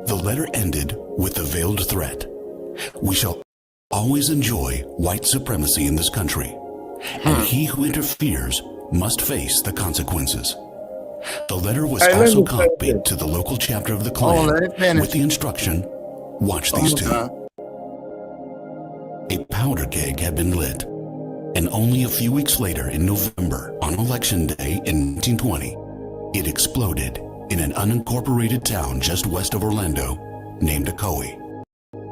The letter ended with the veiled threat, "We shall always enjoy white supremacy in this country, and he who interferes must face the consequences." The letter was also copied to the local chapter of the Klan with the instruction, "Watch these two." A powder keg had been lit, and only a few weeks later in November, on Election Day in 1920, it exploded in an unincorporated town just west of Orlando named Ocoee,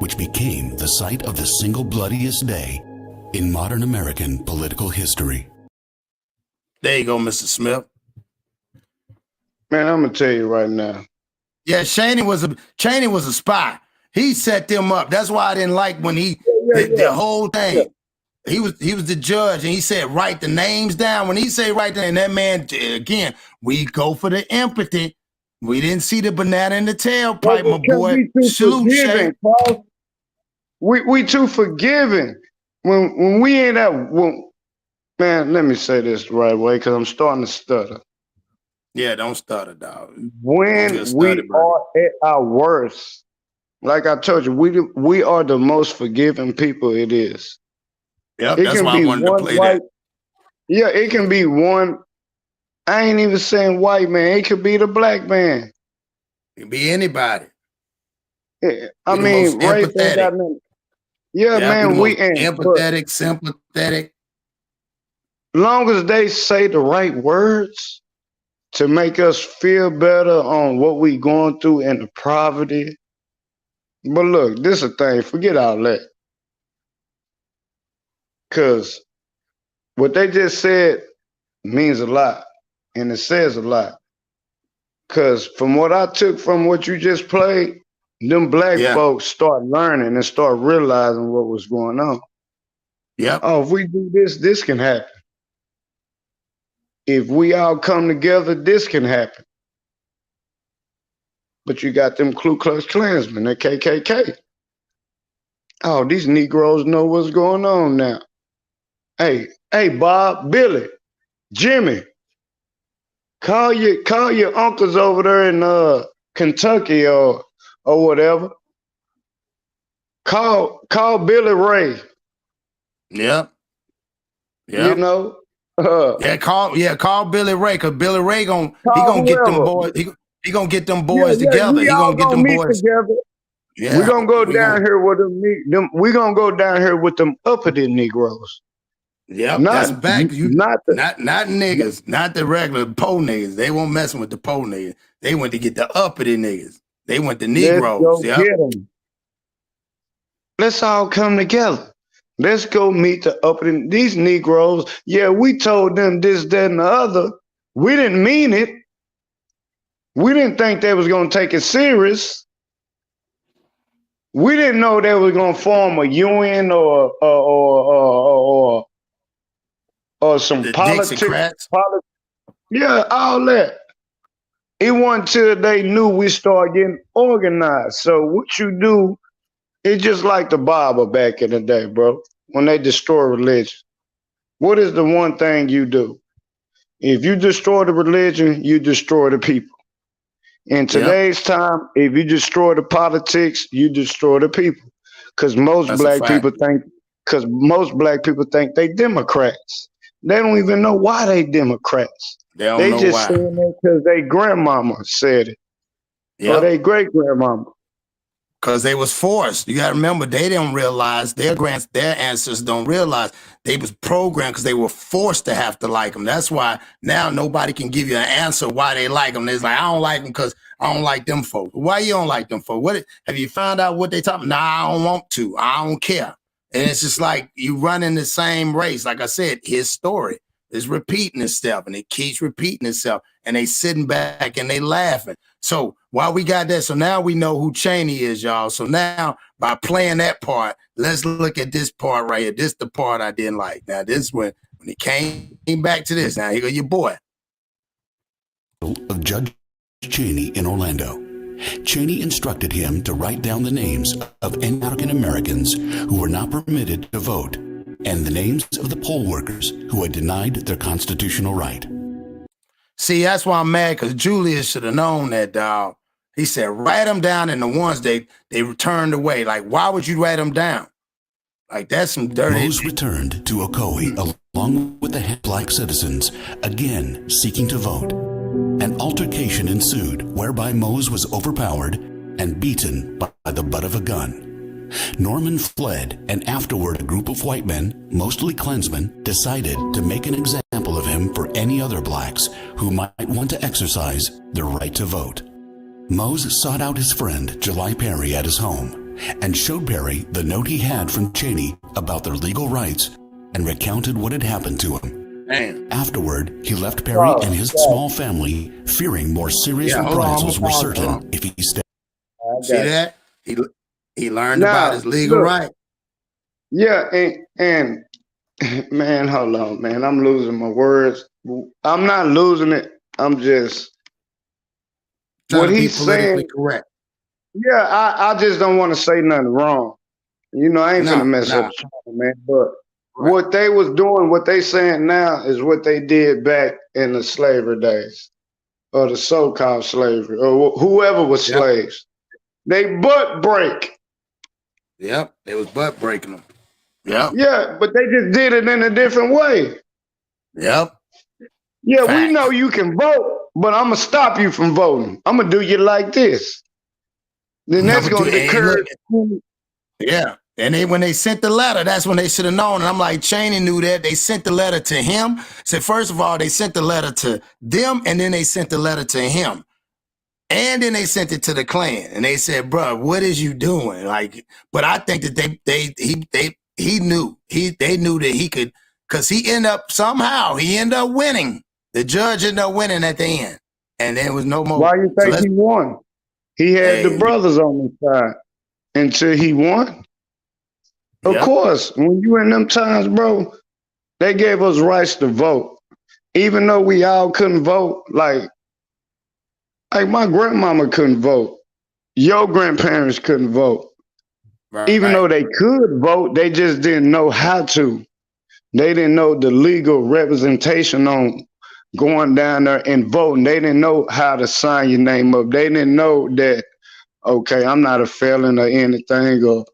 which became the site of the single bloodiest day in modern American political history. There you go, Mr. Smith. Man, I'm gonna tell you right now. Yeah, Cheney was a spy. He set them up. That's why I didn't like when the whole thing. Yeah. He was the judge, and he said write the names down. When he say write the name, that man again, we go for the empathy. We didn't see the banana in the tailpipe, my boy. Salute, Shay. We too forgiving. When we ain't that, man, let me say this the right way because I'm starting to stutter. Yeah, don't stutter, dog. When we are at our worst, like I told you, we are the most forgiving people it is. Yep, that's why I wanted to play that. Yeah, it can be one. I ain't even saying white man. It could be the black man. It can be anybody. Yeah, I mean, race ain't got nothing. Yeah, man, we ain't empathetic, sympathetic. Long as they say the right words to make us feel better on what we going through and the poverty. But look, this is a thing. Forget all that. Because what they just said means a lot. And it says a lot. Because from what I took from what you just played, them black folks start learning and start realizing what was going on. Yeah. Oh, if we do this, this can happen. If we all come together, this can happen. But you got them Ku Klux Klansmen, the KKK. Oh, these Negroes know what's going on now. Hey, Bob, Billy, Jimmy, call your uncles over there in Kentucky or whatever. Call Billy Ray. Yep. You know. Call Billy Ray, because Billy Ray gonna get them boys. He gonna get them boys together. He gonna get them boys together. Yeah, we're gonna go down here with them. We're gonna go down here with them uppity Negroes. Yep, that's back. Not niggas, not the regular po niggas. They won't messing with the po niggas. They went to get the uppity niggas. They went to Negroes. Let's go get them. Let's all come together. Let's go meet the uppity. These Negroes, yeah, we told them this, that, and the other. We didn't mean it. We didn't think they was going to take it serious. We didn't know they was going to form a union or some politics. Yeah, all that. It wasn't until they knew we started getting organized. So what you do, it's just like the Bible back in the day, bro, when they destroy religion. What is the one thing you do? If you destroy the religion, you destroy the people. In today's time, if you destroy the politics, you destroy the people. Because most black people think they Democrats. They don't even know why they Democrats. They just saying that because their grandmama said it. Or their great grandmama. because they was forced. You got to remember, they didn't realize, their ancestors don't realize they was programmed because they were forced to have to like them. That's why now nobody can give you an answer why they like them. It's like, I don't like them because I don't like them folks. Why you don't like them folks? What have you found out what they talking? Nah, I don't want to. I don't care. And it's just like you running the same race. Like I said, his story is repeating itself, and it keeps repeating itself, and they sitting back and they laughing. So while we got that, so now we know who Cheney is, y'all. So now by playing that part, let's look at this part right here. This is the part I didn't like. Now this when he came back to this. Now here go your boy. Of Judge Cheney in Orlando. Cheney instructed him to write down the names of any African Americans who were not permitted to vote and the names of the poll workers who had denied their constitutional right. See, that's why I'm mad, because Julius should have known that, dog. He said, write them down, and the ones they turned away. Like, why would you write them down? Like, that's some dirty. Mose returned to Ocoee along with the black citizens, again seeking to vote. An altercation ensued whereby Mose was overpowered and beaten by the butt of a gun. Norman fled, and afterward a group of white men, mostly Klansmen, decided to make an example of him for any other blacks who might want to exercise their right to vote. Mose sought out his friend JulyPerry at his home and showed Perry the note he had from Cheney about their legal rights and recounted what had happened to him. Damn. Afterward, he left Perry and his small family, fearing more serious reprisals were certain if he stayed. See that? He learned about his legal right. Yeah, and man, hold on, man. I'm losing my words. I'm not losing it. I'm just what he's saying. Correct. Yeah, I just don't want to say nothing wrong. You know, I ain't gonna mess up, man. But what they was doing, what they saying now, is what they did back in the slavery days, or the so-called slavery, or whoever was slaves. They butt break. Yep, they was butt breaking them. Yep. Yeah, but they just did it in a different way. Yep. Yeah, we know you can vote, but I'm gonna stop you from voting. I'm gonna do you like this. Then that's gonna deter. Yeah. And when they sent the letter, that's when they should have known. And I'm like, Cheney knew that. They sent the letter to him. So first of all, they sent the letter to them, and then they sent the letter to him. And then they sent it to the Klan, and they said, "Bro, what is you doing?" Like, but I think that they knew that he could, because he ended up winning. The judge ended up winning at the end, and there was no more. Why you think he won? He had the brothers on his side until he won. Of course, when you in them times, bro, they gave us rights to vote, even though we all couldn't vote. Like my grandmama couldn't vote. Your grandparents couldn't vote. Even though they could vote, they just didn't know how to. They didn't know the legal representation on going down there and voting. They didn't know how to sign your name up. They didn't know that, okay, I'm not a felon or anything, or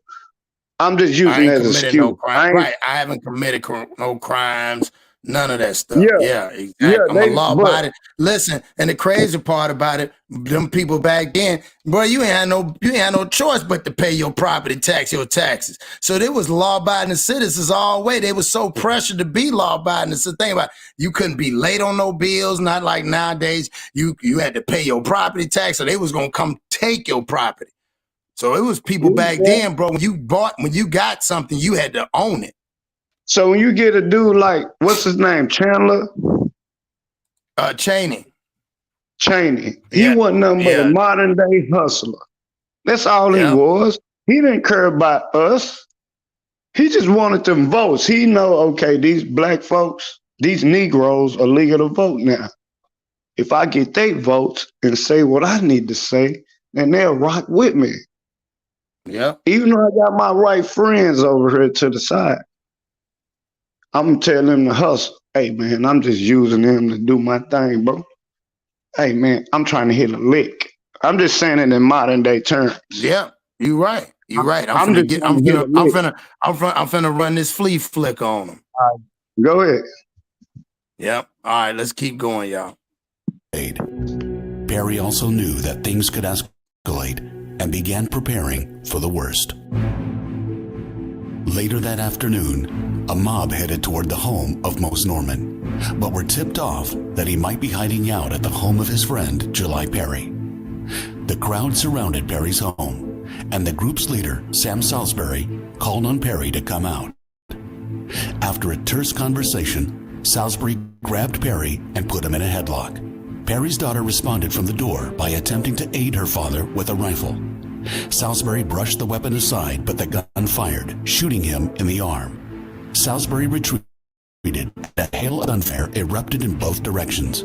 I'm just using that as an excuse. No I haven't committed no crimes. None of that stuff. Yeah, exactly. Yeah, I'm a law-abiding. Listen, and the crazy part about it, them people back then, bro, you ain't had no choice but to pay your property tax, your taxes. So there was law-abiding citizens all the way. They were so pressured to be law-abiding. So think about it. You couldn't be late on no bills, not like nowadays. You had to pay your property tax, or they was gonna come take your property. So it was people back then, bro. When you got something, you had to own it. So when you get a dude like, what's his name, Chandler? Cheney. He wasn't nothing but a modern day hustler. That's all he was. He didn't care about us. He just wanted them votes. He know, okay, these black folks, these Negroes are legal to vote now. If I get their votes and say what I need to say, then they'll rock with me. Yeah. Even though I got my right friends over here to the side, I'm telling them to hustle. Hey, man, I'm just using them to do my thing, bro. Hey, man, I'm trying to hit a lick. I'm just saying it in modern day terms. Yeah, you're right. You're right. I'm finna run this flea flick on them. Go ahead. Yep. All right, let's keep going, y'all. Perry also knew that things could escalate and began preparing for the worst. Later that afternoon, a mob headed toward the home of Mose Norman, but were tipped off that he might be hiding out at the home of his friend, JulyPerry. The crowd surrounded Perry's home, and the group's leader, Sam Salisbury, called on Perry to come out. After a terse conversation, Salisbury grabbed Perry and put him in a headlock. Perry's daughter responded from the door by attempting to aid her father with a rifle. Salisbury brushed the weapon aside, but the gun fired, shooting him in the arm. Salisbury retreated. A hail of gunfire erupted in both directions.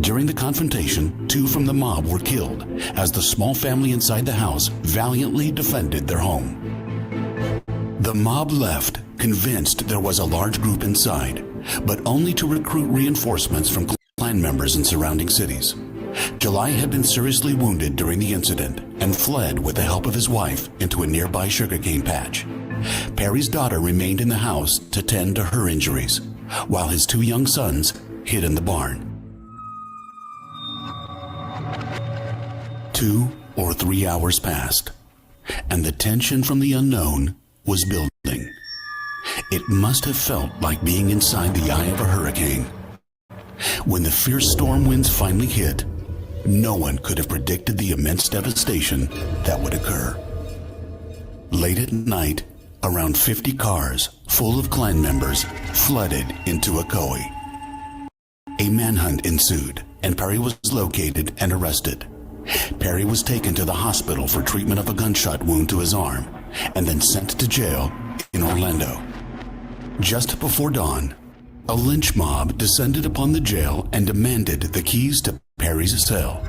During the confrontation, 2 from the mob were killed as the small family inside the house valiantly defended their home. The mob left, convinced there was a large group inside, but only to recruit reinforcements from Klan members in surrounding cities. July had been seriously wounded during the incident and fled with the help of his wife into a nearby sugarcane patch. Perry's daughter remained in the house to tend to her injuries, while his 2 young sons hid in the barn. 2 or 3 hours passed, and the tension from the unknown was building. It must have felt like being inside the eye of a hurricane. When the fierce storm winds finally hit, no one could have predicted the immense devastation that would occur. Late at night, around 50 cars full of Klan members flooded into Ocoee. A manhunt ensued, and Perry was located and arrested. Perry was taken to the hospital for treatment of a gunshot wound to his arm, and then sent to jail in Orlando. Just before dawn, a lynch mob descended upon the jail and demanded the keys to Perry's cell.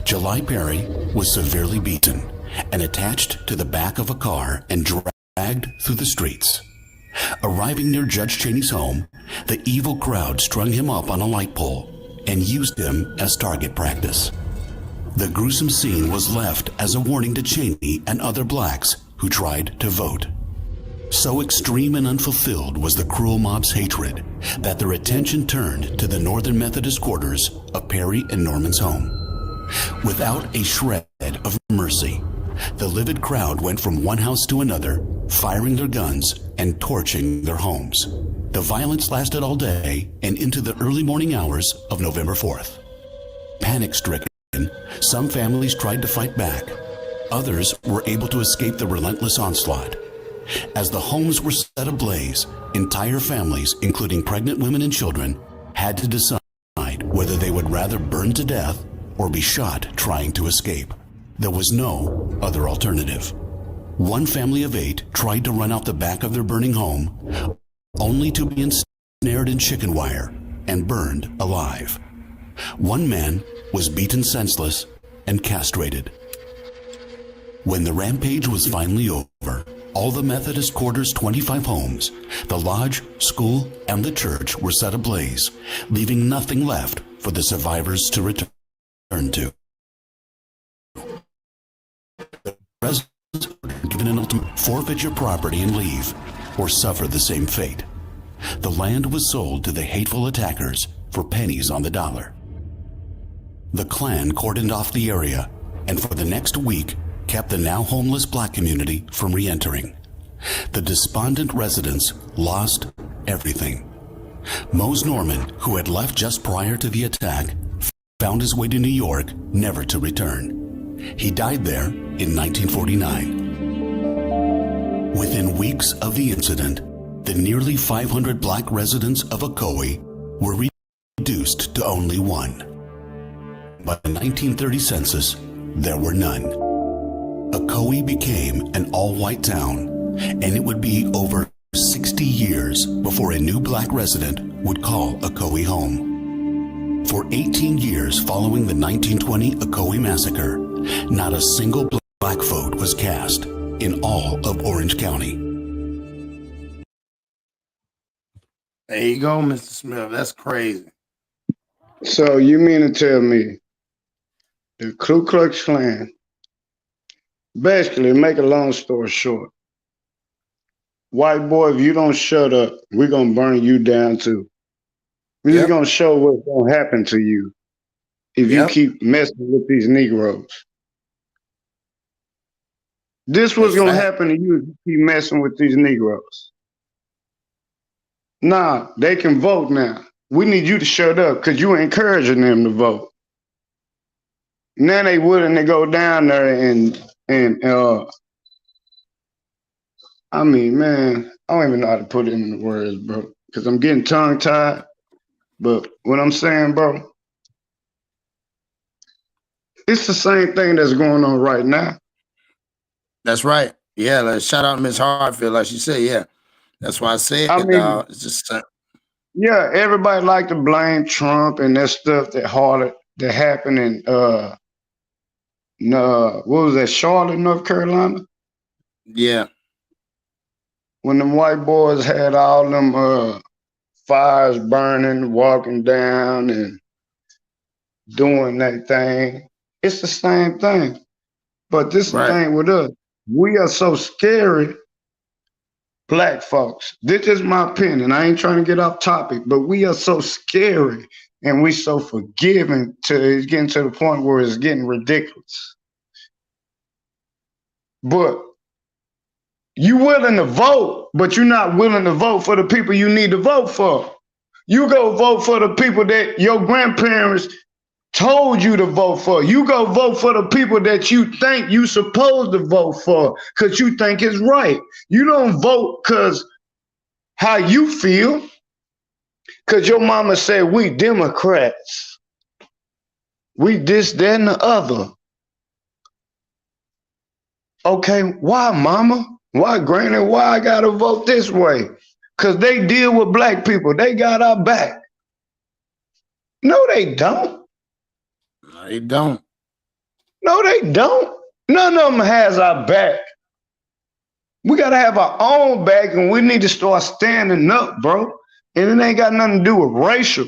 JulyPerry was severely beaten and attached to the back of a car and dragged through the streets. Arriving near Judge Cheney's home, the evil crowd strung him up on a light pole and used him as target practice. The gruesome scene was left as a warning to Cheney and other blacks who tried to vote. So extreme and unfulfilled was the cruel mob's hatred that their attention turned to the Northern Methodist quarters of Perry and Norman's home. Without a shred of mercy, the livid crowd went from one house to another, firing their guns and torching their homes. The violence lasted all day and into the early morning hours of November 4th. Panic-stricken, some families tried to fight back. Others were able to escape the relentless onslaught. As the homes were set ablaze, entire families, including pregnant women and children, had to decide whether they would rather burn to death or be shot trying to escape. There was no other alternative. One family of 8 tried to run out the back of their burning home, only to be ensnared in chicken wire and burned alive. One man was beaten senseless and castrated. When the rampage was finally over, all the Methodist quarter's 25 homes, the lodge, school, and the church were set ablaze, leaving nothing left for the survivors to return to. The residents were given an ultimatum: forfeit your property and leave, or suffer the same fate. The land was sold to the hateful attackers for pennies on the dollar. The Klan cordoned off the area, and for the next week kept the now homeless black community from re-entering. The despondent residents lost everything. Mose Norman, who had left just prior to the attack, found his way to New York, never to return. He died there in 1949. Within weeks of the incident, the nearly 500 black residents of Ocoee were reduced to only 1. By the 1930 census, there were none. Ocoee became an all-white town, and it would be over 60 years before a new black resident would call Ocoee home. For 18 years following the 1920 Ocoee Massacre, not a single black vote was cast in all of Orange County. There you go, Mr. Smith. That's crazy. So you mean to tell me the Ku Klux Klan, basically, make a long story short, white boy, if you don't shut up, we're going to burn you down too. We're just going to show what's going to happen to you if you keep messing with these Negroes. This was gonna happen to you if you keep messing with these Negroes. Nah, they can vote now. We need you to shut up because you encouraging them to vote. Now they willing to go down there and I mean, man, I don't even know how to put it in the words, bro, because I'm getting tongue tied. But what I'm saying, bro, it's the same thing that's going on right now. That's right. Yeah, let's shout out Miss Hartfield, like she said. Yeah, that's why I said, I mean, it's just yeah, everybody like to blame Trump and that stuff that happened in what was that, Charlotte, North Carolina? Yeah. When them white boys had all them fires burning, walking down and doing that thing. It's the same thing. But this is the thing with us. We are so scary, black folks. This is my opinion. I ain't trying to get off topic, but we are so scary and we so forgiving it's getting to the point where it's getting ridiculous. But you willing to vote, but you're not willing to vote for the people you need to vote for. You go vote for the people that your grandparents told you to vote for. You go vote for the people that you think you supposed to vote for because you think it's right. You don't vote because how you feel, because your mama said we Democrats. We this, that, and the other. Okay, why, mama? Why, granny? Why I gotta vote this way? Because they deal with black people. They got our back. No, they don't. They don't. No, they don't. None of them has our back. We got to have our own back, and we need to start standing up, bro. And it ain't got nothing to do with racial.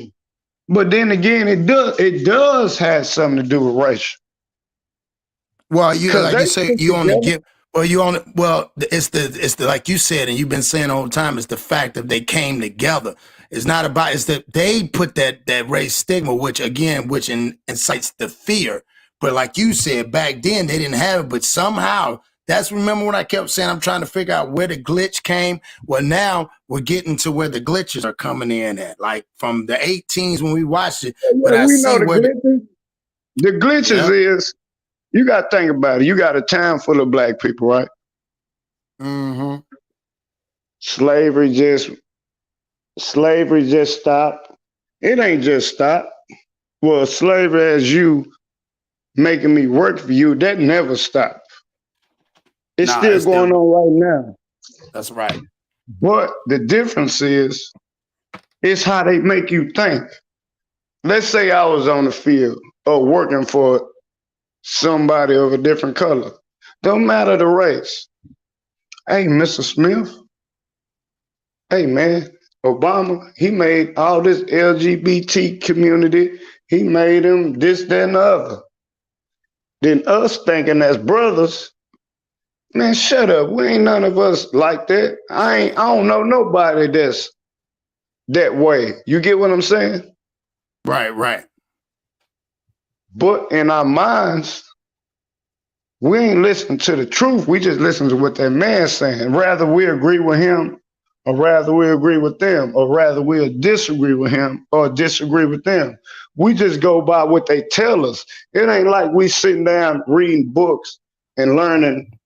But then again, it does have something to do with racial. Well, you like you say, you only get it's the like you said, and you've been saying the whole time, it's the fact that they came together. It's not about, it's that they put that race stigma, which incites the fear. But like you said, back then they didn't have it, but somehow remember when I kept saying I'm trying to figure out where the glitch came? Well, now we're getting to where the glitches are coming in at, like from the 18s when we watched it. Yeah, but I we see know where the glitches is, you got to think about it. You got a town full of black people, right? Mm-hmm. Slavery just stopped. It ain't just stopped. Well, slavery as you making me work for you, that never stopped. It's still going on right now. That's right. But the difference is, it's how they make you think. Let's say I was on the field or working for somebody of a different color. Don't matter the race. Hey, Mr. Smith. Hey, man, Obama, he made all this LGBT community. He made them this, that, and the other. Then us thinking as brothers, man, shut up. We ain't none of us like that. I don't know nobody that's that way. You get what I'm saying? Right. But in our minds, we ain't listening to the truth. We just listen to what that man's saying. Rather we agree with him, or rather we agree with them, or rather we'll disagree with him or disagree with them. We just go by what they tell us. It ain't like we sitting down reading books and learning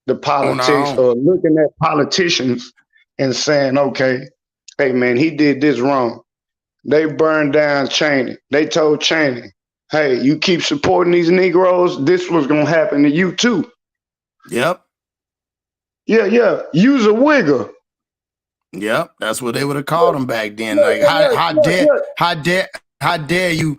the politics or looking at politicians and saying, okay, hey man, he did this wrong. They burned down Cheney. They told Cheney, hey, you keep supporting these Negroes, this was going to happen to you too. Yep. Yeah. Use a wigger. Yep. That's what they would have called them back then. Like, how dare you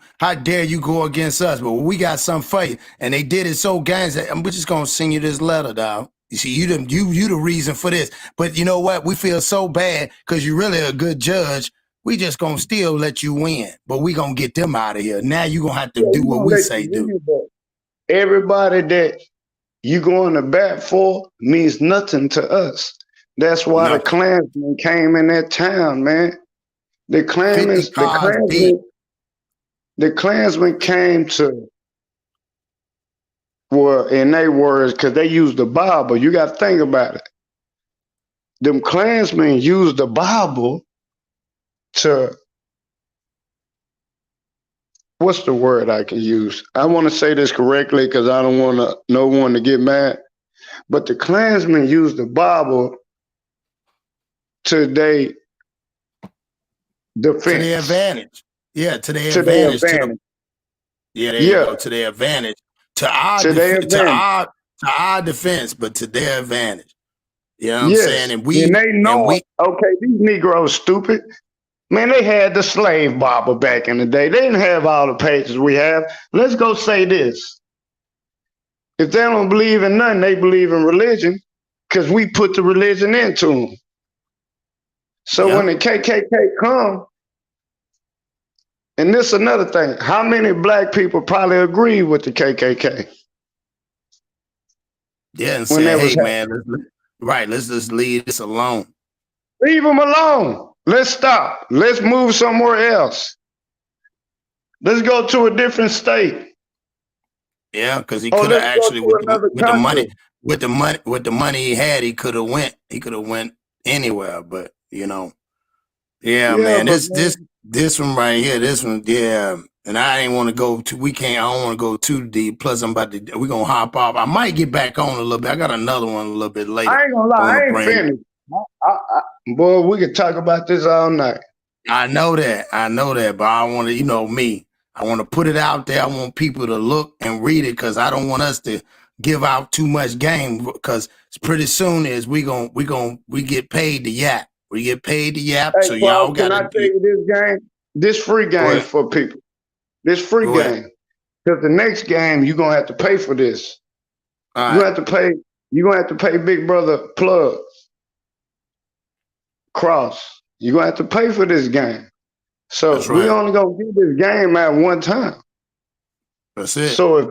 go against us? But we got something for you. And they did it so gangs that we're just going to send you this letter, dog. You see, you the reason for this. But you know what? We feel so bad because you're really a good judge. We just gonna still let you win, but we gonna get them out of here. Now you gonna have to do what we say do. Everybody that you going to bat for means nothing to us. That's why the Klansmen came in that town, man. The Klansmen came to were, in their words, because they used the Bible. You got to think about it. Them Klansmen used the Bible to, what's the word I can use? I want to say this correctly because I don't want no one to get mad. But the Klansmen used the Bible to their defense. To their advantage. Yeah, to their To advantage. their advantage. There you go. To their advantage. To our defense, but to their advantage. You know what I'm saying? And they know, okay, these Negroes stupid. Man, they had the slave Bible back in the day. They didn't have all the pages we have. Let's go say this. If they don't believe in nothing, they believe in religion because we put the religion into them. So when the KKK come, and this is another thing, how many black people probably agree with the KKK? Yeah, and say, hey, man, let's just leave this alone. Leave them alone. Let's stop. Let's move somewhere else. Let's go to a different state. Yeah, because he could have actually with the money he had, he could have went. He could have went anywhere, but you know, man. This one right here, this one, and I ain't want to go too. I don't want to go too deep. Plus, we're gonna hop off. I might get back on a little bit. I got another one a little bit later. I ain't gonna lie, I ain't finished. Boy, we could talk about this all night. I know that, but I want to, me. I want to put it out there. I want people to look and read it because I don't want us to give out too much game because pretty soon we get paid to yap. We get paid to yap. Hey, so y'all got to. Can I tell you this game? This free game for people. This free game. Because the next game you're gonna have to pay for this. You're gonna have to pay Big Brother Plug. Cross. You're gonna have to pay for this game. So we only gonna get this game at one time. That's it. So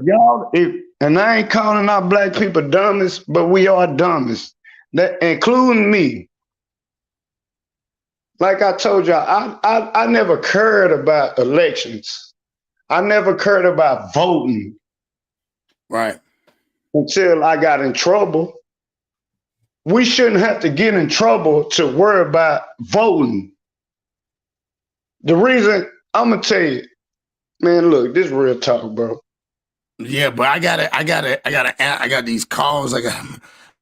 and I ain't calling our black people dumbest, but we are dumbest. That including me. Like I told y'all, I never cared about elections. I never cared about voting. Right. Until I got in trouble. We shouldn't have to get in trouble to worry about voting. The reason, I'm gonna tell you, man, look, this is real talk, bro. Yeah, but I got these calls. I got to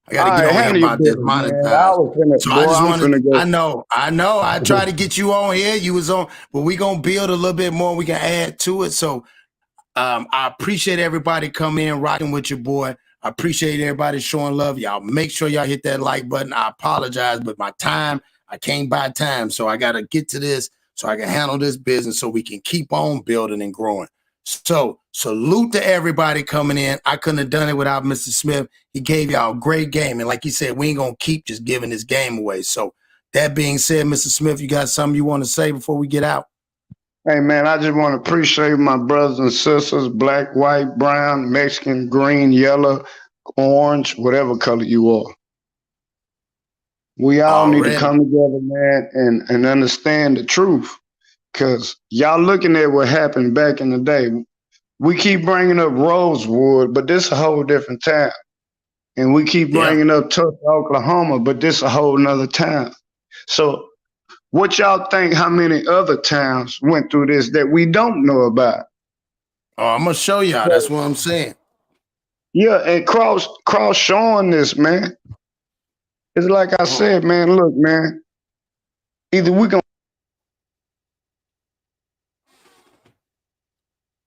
get on here about this monetized. So I just want to. I know. I tried to get you on here. You was on, but we gonna build a little bit more. We can add to it. So I appreciate everybody coming in, rocking with your boy. I appreciate everybody showing love. Y'all make sure y'all hit that like button. I apologize, but I can't buy time. So I got to get to this so I can handle this business so we can keep on building and growing. So salute to everybody coming in. I couldn't have done it without Mr. Smith. He gave y'all a great game. And like he said, we ain't going to keep just giving this game away. So that being said, Mr. Smith, you got something you want to say before we get out? Hey, man, I just want to appreciate my brothers and sisters, black, white, brown, Mexican, green, yellow, orange, whatever color you are. We all need to come together, man, and understand the truth. Because y'all looking at what happened back in the day. We keep bringing up Rosewood, but this is a whole different time. And we keep bringing up Tulsa, Oklahoma, but this is a whole nother time. So what y'all think how many other towns went through this that we don't know about? Oh, I'm going to show y'all. That's what I'm saying. Yeah, and Cross showing this, man. It's like I said, man, look, man. Either we going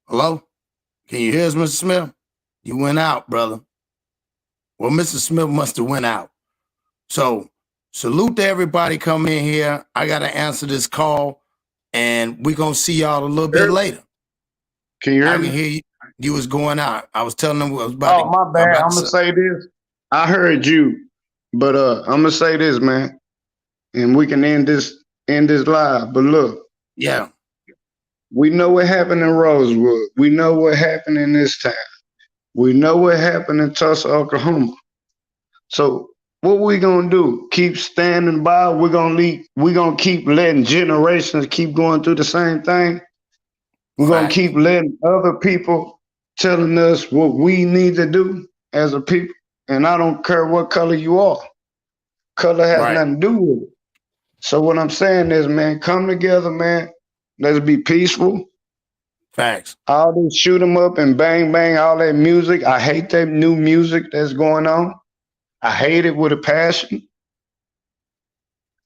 Hello? Can you hear us, Mr. Smith? You went out, brother. Well, Mr. Smith must have went out. So salute to everybody coming in here. I got to answer this call, and we're going to see y'all a little bit later. Can you hear me? I can hear you. You was going out. I was telling them what I was about to. Oh, my bad. I'm going to say this. I heard you, but I'm going to say this, man, and we can end this live. But look. Yeah. We know what happened in Rosewood. We know what happened in this town. We know what happened in Tulsa, Oklahoma. So what we gonna do? Keep standing by? We're gonna keep letting generations keep going through the same thing? We're gonna keep letting other people telling us what we need to do as a people. And I don't care what color you are. Color has nothing to do with it. So what I'm saying is, man, come together, man. Let's be peaceful. Facts. All this shoot 'em up and bang, bang, all that music. I hate that new music that's going on. I hate it with a passion.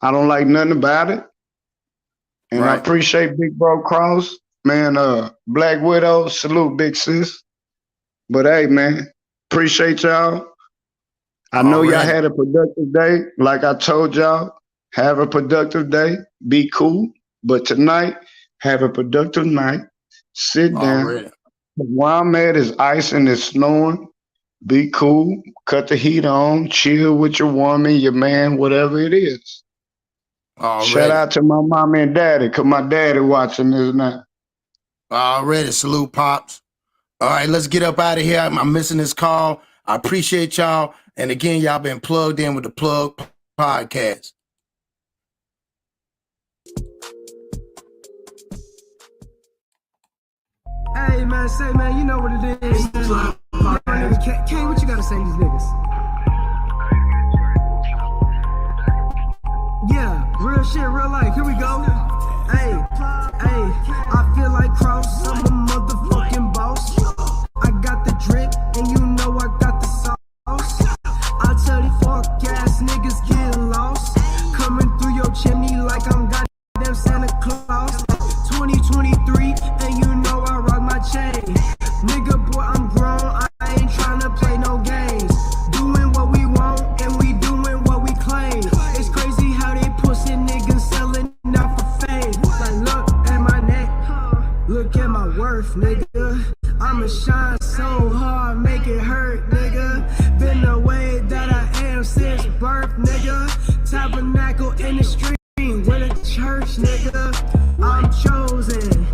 I don't like nothing about it. And I appreciate Big Bro Cross. Man, Black Widow, salute, big sis. But hey, man, appreciate y'all. I know y'all had a productive day. Like I told y'all, have a productive day. Be cool. But tonight, have a productive night. Sit down. Where I'm at is ice and it's snowing. Be cool. Cut the heat on. Chill with your woman, your man, whatever it is. Shout out to my mom and daddy, because my daddy watching this now. Already. Salute, Pops. All right, let's get up out of here. I'm missing this call. I appreciate y'all. And again, y'all been plugged in with the Plug Podcast. Hey, man, say, man, you know what it is. K, what you gotta say to these niggas? Yeah, real shit, real life. Here we go. Hey, I feel like Cross. I'm a motherfucking boss. I got the drip, and you know I got the sauce. I tell these fuck ass niggas get lost. Coming through your chimney like I'm goddamn Santa Claus. 2023, and you know I rock my chain. Nigga, boy, I'm grown. I ain't tryna play no games. Doing what we want, and we doing what we claim. It's crazy how they pussy niggas selling out for fame. Like, look at my neck, look at my worth, nigga. I'ma shine so hard, make it hurt, nigga. Been the way that I am since birth, nigga. Tabernacle in the street with a church, nigga. I'm chosen.